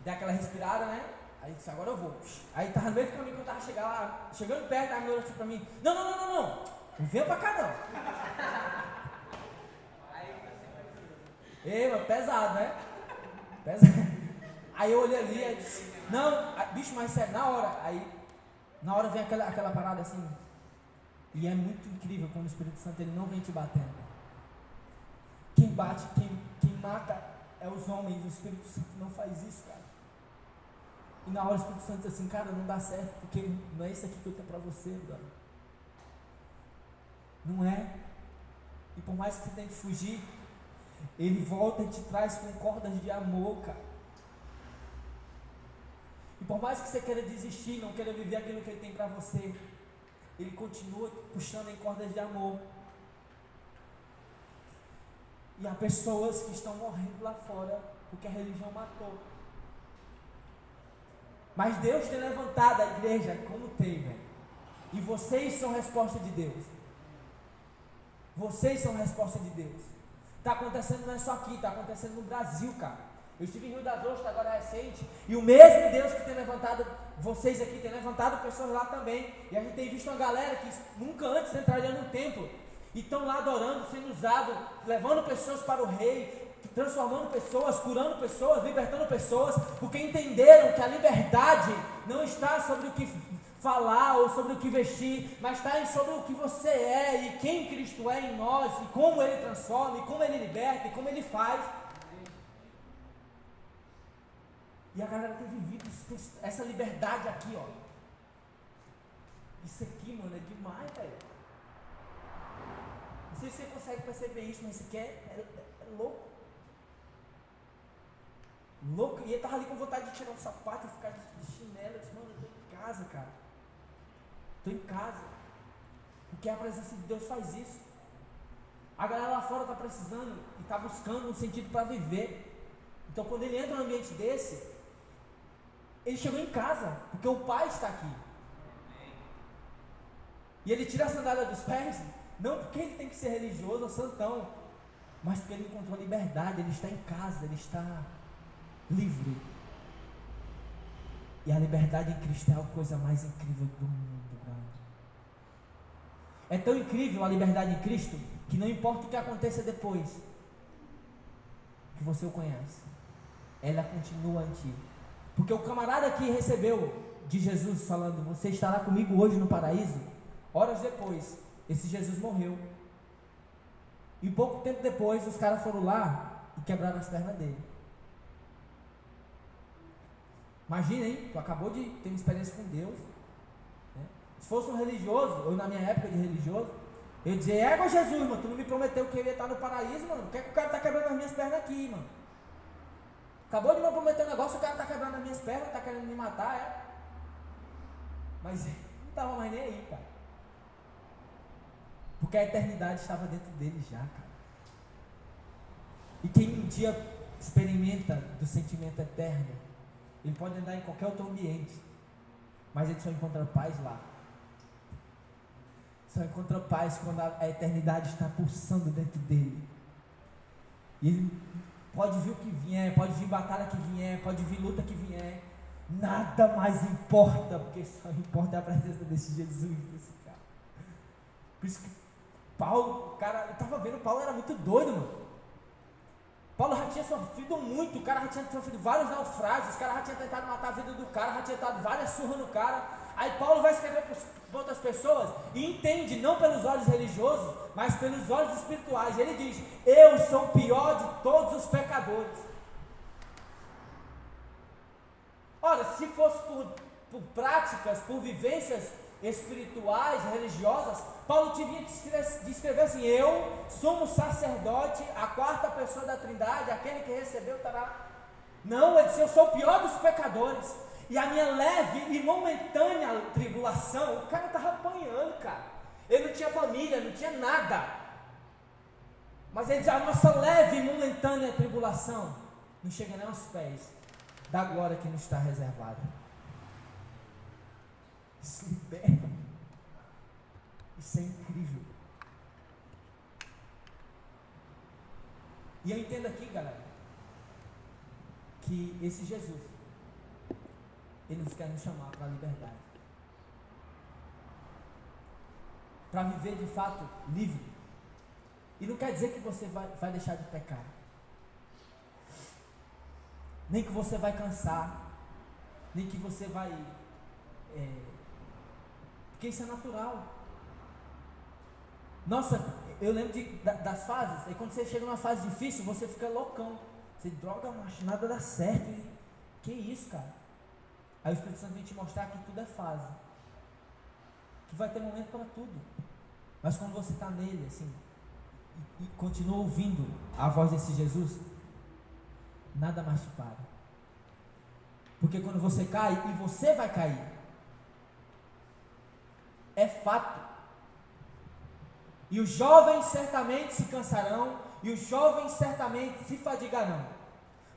Dei aquela respirada, né? Aí eu disse, agora eu vou. Aí tava no meio do caminho que eu tava chegando perto, a menina disse pra mim, não venha pra cá não. Ei, mano, pesado, né? Pesado. Aí eu olhei ali e disse, não, bicho, mas sério, na hora vem aquela parada assim. E é muito incrível quando o Espírito Santo ele não vem te batendo. Quem bate, quem mata é os homens, o Espírito Santo não faz isso, cara. E na hora o Espírito Santo diz assim, cara, não dá certo, porque não é isso aqui que eu tenho pra você, brother. Não é. E por mais que você tente fugir, ele volta e te traz com cordas de amor, cara. E por mais que você queira desistir, não queira viver aquilo que ele tem pra você, ele continua puxando em cordas de amor. E há pessoas que estão morrendo lá fora porque a religião matou. Mas Deus tem levantado a igreja como tem, velho. E vocês são resposta de Deus. Vocês são resposta de Deus. Está acontecendo não é só aqui, está acontecendo no Brasil, cara. Eu estive em Rio das Ostras agora recente, e o mesmo Deus que tem levantado vocês aqui, tem levantado pessoas lá também. E a gente tem visto uma galera que nunca antes entraria no templo, e estão lá adorando, sendo usado, levando pessoas para o rei, transformando pessoas, curando pessoas, libertando pessoas, porque entenderam que a liberdade não está sobre o que falar ou sobre o que vestir, mas está sobre o que você é e quem Cristo é em nós, e como Ele transforma, e como Ele liberta, e como Ele faz. E a galera tem vivido essa liberdade aqui, ó. Isso aqui, mano, é demais, velho. Não sei se você consegue perceber isso, mas isso aqui é louco. Louco. E ele tava ali com vontade de tirar o sapato e ficar de chinelo. Eu disse, mano, eu tô em casa, cara. Tô em casa. Porque a presença de Deus faz isso. A galera lá fora tá precisando e tá buscando um sentido para viver. Então quando ele entra num ambiente desse, ele chegou em casa, porque o Pai está aqui. E ele tira a sandália dos pés, não porque ele tem que ser religioso ou santão, mas porque ele encontrou liberdade, ele está em casa, ele está livre. E a liberdade em Cristo é a coisa mais incrível do mundo, brother. É tão incrível a liberdade em Cristo, que não importa o que aconteça depois, que você o conhece, ela continua em ti. Porque o camarada que recebeu de Jesus falando, você estará comigo hoje no paraíso, horas depois, esse Jesus morreu. E pouco tempo depois, os caras foram lá e quebraram as pernas dele. Imagina, hein? Tu acabou de ter uma experiência com Deus, né? Se fosse um religioso, eu na minha época de religioso, eu ia dizer, égua Jesus, mano, tu não me prometeu que eu ia estar no paraíso, mano. Por que o cara tá quebrando as minhas pernas aqui, mano? Acabou de me prometer um negócio, o cara tá quebrando as minhas pernas, tá querendo me matar, é? Mas não tava mais nem aí, cara. Porque a eternidade estava dentro dele já, cara. E quem um dia experimenta do sentimento eterno, ele pode andar em qualquer outro ambiente, mas ele só encontra paz lá. Só encontra paz quando a eternidade está pulsando dentro dele. E ele pode vir o que vier, pode vir batalha que vier, pode vir luta que vier, nada mais importa, porque só importa a presença desse Jesus, desse cara. Por isso que Paulo, cara, eu estava vendo, Paulo era muito doido, mano. Paulo já tinha sofrido muito, o cara já tinha sofrido vários naufrágios, os caras já tinham tentado matar a vida do cara, já tinha dado várias surras no cara. Aí Paulo vai escrever para outras pessoas e entende, não pelos olhos religiosos, mas pelos olhos espirituais. Ele diz, eu sou o pior de todos os pecadores. Ora, se fosse por práticas, por vivências, espirituais, religiosas, Paulo tinha que descrever assim: eu, sumo sacerdote, a quarta pessoa da Trindade, aquele que recebeu estará. Não, ele disse: eu sou o pior dos pecadores, e a minha leve e momentânea tribulação. O cara estava apanhando, cara. Ele não tinha família, não tinha nada, mas ele diz: a nossa leve e momentânea tribulação não chega nem aos pés da glória que nos está reservada. Isso liberta. Isso é incrível. E eu entendo aqui, galera, que esse Jesus, ele nos quer nos chamar para a liberdade, para viver de fato livre. E não quer dizer que você vai deixar de pecar, nem que você vai cansar, nem que você vai, porque isso é natural. Nossa, eu lembro das fases, aí quando você chega numa fase difícil, você fica loucão, você droga, macho, nada dá certo, que isso, cara? Aí o Espírito Santo vem te mostrar que tudo é fase, que vai ter momento para tudo, mas quando você está nele, assim, e continua ouvindo a voz desse Jesus, nada mais te para, porque quando você cai, e você vai cair, é fato, e os jovens certamente se cansarão, e os jovens certamente se fadigarão,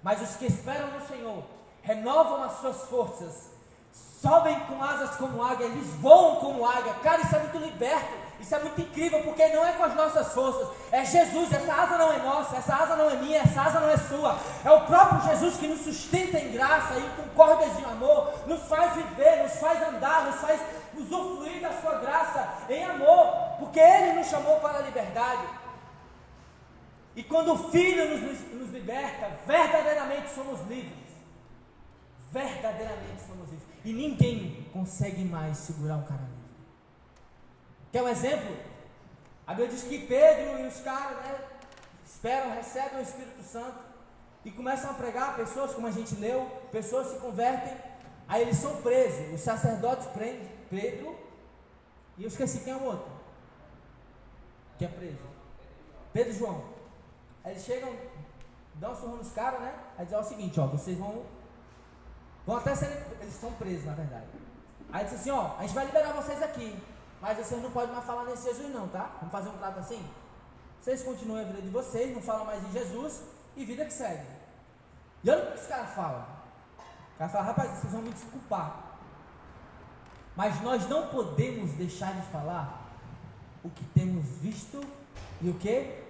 mas os que esperam no Senhor renovam as suas forças, sobem com asas como águia, eles voam como águia. Cara, isso é muito liberto, isso é muito incrível, porque não é com as nossas forças, é Jesus. Essa asa não é nossa, essa asa não é minha, essa asa não é sua, é o próprio Jesus que nos sustenta em graça e com cordas de amor, nos faz viver, nos faz andar, nos faz usufruir da sua graça em amor, porque Ele nos chamou para a liberdade. E quando o Filho nos liberta, verdadeiramente somos livres. Verdadeiramente somos livres. E ninguém consegue mais segurar um cara livre. Quer um exemplo? A Bíblia diz que Pedro e os caras, esperam, recebem o Espírito Santo e começam a pregar. Pessoas, como a gente leu, pessoas se convertem, aí eles são presos. Os sacerdotes prendem Pedro e eu esqueci quem é o outro que é preso. Pedro e João. Aí eles chegam, dão um surra nos caras, né? Aí diz: ó, é o seguinte, ó, vocês vão até ser, eles estão presos, na verdade. Aí diz assim: ó, a gente vai liberar vocês aqui, mas vocês não podem mais falar nesse Jesus não, tá? Vamos fazer um trato assim? Vocês continuam a vida de vocês, não falam mais em Jesus, e vida que segue. E olha o que esse cara fala. O cara fala: rapaz, vocês vão me desculpar, mas nós não podemos deixar de falar o que temos visto e o que?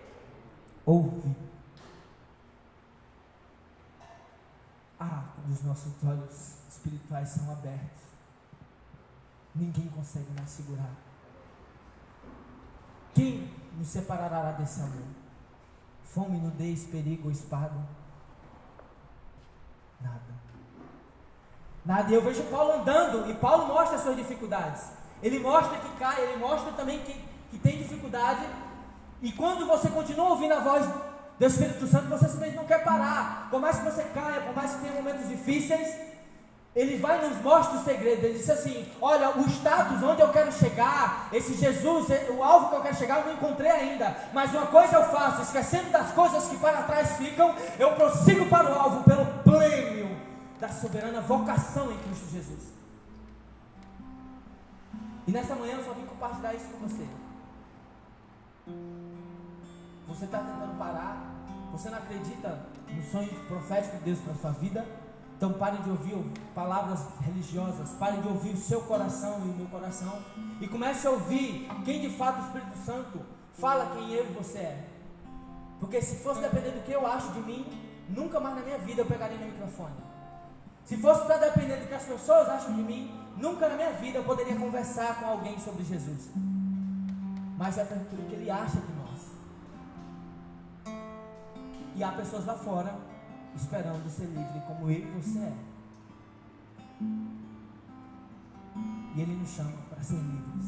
Ouvido. Quando os nossos olhos espirituais são abertos, ninguém consegue mais segurar. Quem nos separará desse amor? Fome, nudez, perigo ou espada? Nada. E eu vejo Paulo andando, e Paulo mostra as suas dificuldades. Ele mostra que cai, ele mostra também que tem dificuldade. E quando você continua ouvindo a voz do Espírito Santo, você simplesmente não quer parar. Por mais que você caia, por mais que tenha momentos difíceis, Ele vai e nos mostra o segredo. Ele diz assim: olha, o status onde eu quero chegar, esse Jesus, o alvo que eu quero chegar, eu não encontrei ainda, mas uma coisa eu faço, esquecendo das coisas que para trás ficam, eu prossigo para o alvo, pelo prêmio da soberana vocação em Cristo Jesus. E nessa manhã eu só vim compartilhar isso com você. Você está tentando parar, você não acredita no sonho profético de Deus para a sua vida, então pare de ouvir palavras religiosas, pare de ouvir o seu coração e o meu coração, e comece a ouvir quem de fato o Espírito Santo fala quem eu e você é. Porque se fosse depender do que eu acho de mim, nunca mais na minha vida eu pegaria meu microfone. Se fosse para depender do que as pessoas acham de mim, nunca na minha vida eu poderia conversar com alguém sobre Jesus. Mas é pelo que Ele acha de nós. E há pessoas lá fora esperando ser livre como eu e você é. E Ele nos chama para ser livres.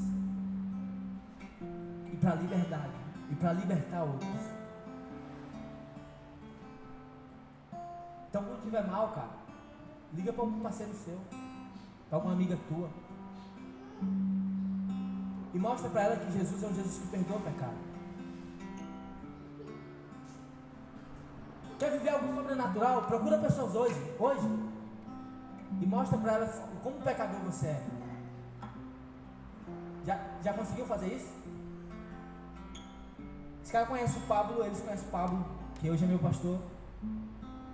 E para a liberdade. E para libertar outros. Então quando estiver mal, cara, liga para algum parceiro seu, para alguma amiga tua. e mostra para ela que Jesus é um Jesus que perdoa o pecado. Quer viver algo sobrenatural? Procura pessoas hoje, e mostra para elas como pecador você é. Já conseguiu fazer isso? Os caras conhecem o Pablo, eles conhecem o Pablo, que hoje é meu pastor.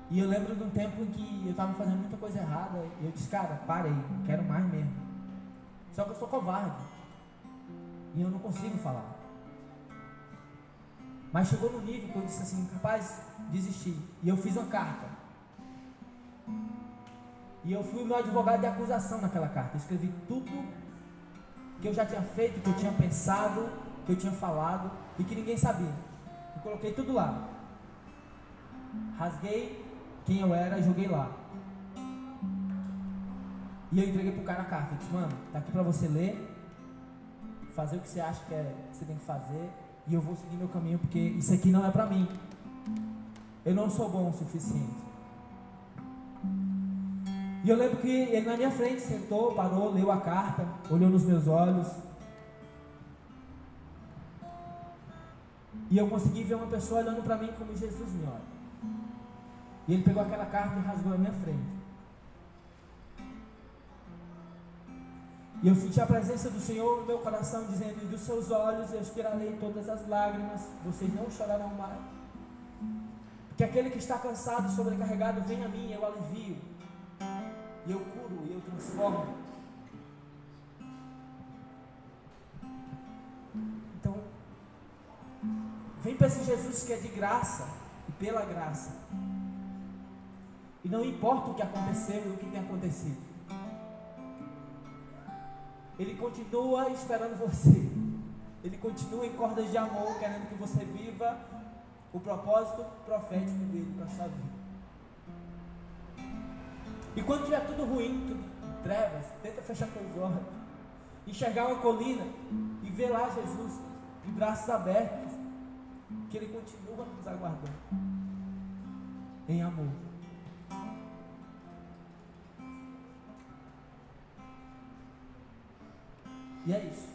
E eu lembro de um tempo em que eu estava fazendo muita coisa errada, e eu disse, cara, para aí, não quero mais mesmo. Só que eu sou covarde, e eu não consigo falar. Mas chegou no nível que eu disse assim, capaz, desisti. E eu fiz uma carta. E eu fui o meu advogado de acusação naquela carta. Eu escrevi tudo que eu já tinha feito, que eu tinha pensado, que eu tinha falado e que ninguém sabia. Eu coloquei tudo lá. Rasguei quem eu era e joguei lá. E eu entreguei pro cara a carta. Eu disse, mano, tá aqui pra você ler, fazer o que você acha que você tem que fazer, e eu vou seguir meu caminho, porque isso aqui não é pra mim. Eu não sou bom o suficiente. E eu lembro que ele na minha frente sentou, parou, leu a carta, olhou nos meus olhos. E eu consegui ver uma pessoa olhando para mim como Jesus me olha. E ele pegou aquela carta e rasgou na minha frente. E eu senti a presença do Senhor no meu coração, dizendo, e dos seus olhos eu estirarei todas as lágrimas, vocês não chorarão mais. Porque aquele que está cansado e sobrecarregado, vem a mim, eu alivio. E eu curo, e eu transformo. Então, vem para esse Jesus que é de graça, e pela graça. E não importa o que aconteceu e o que tem acontecido. Ele continua esperando você. Ele continua em cordas de amor, querendo que você viva o propósito profético dele para a sua vida. E quando tiver tudo ruim, tudo trevas, tenta fechar teus olhos, enxergar uma colina e ver lá Jesus de braços abertos, que Ele continua nos aguardando em amor. E é isso.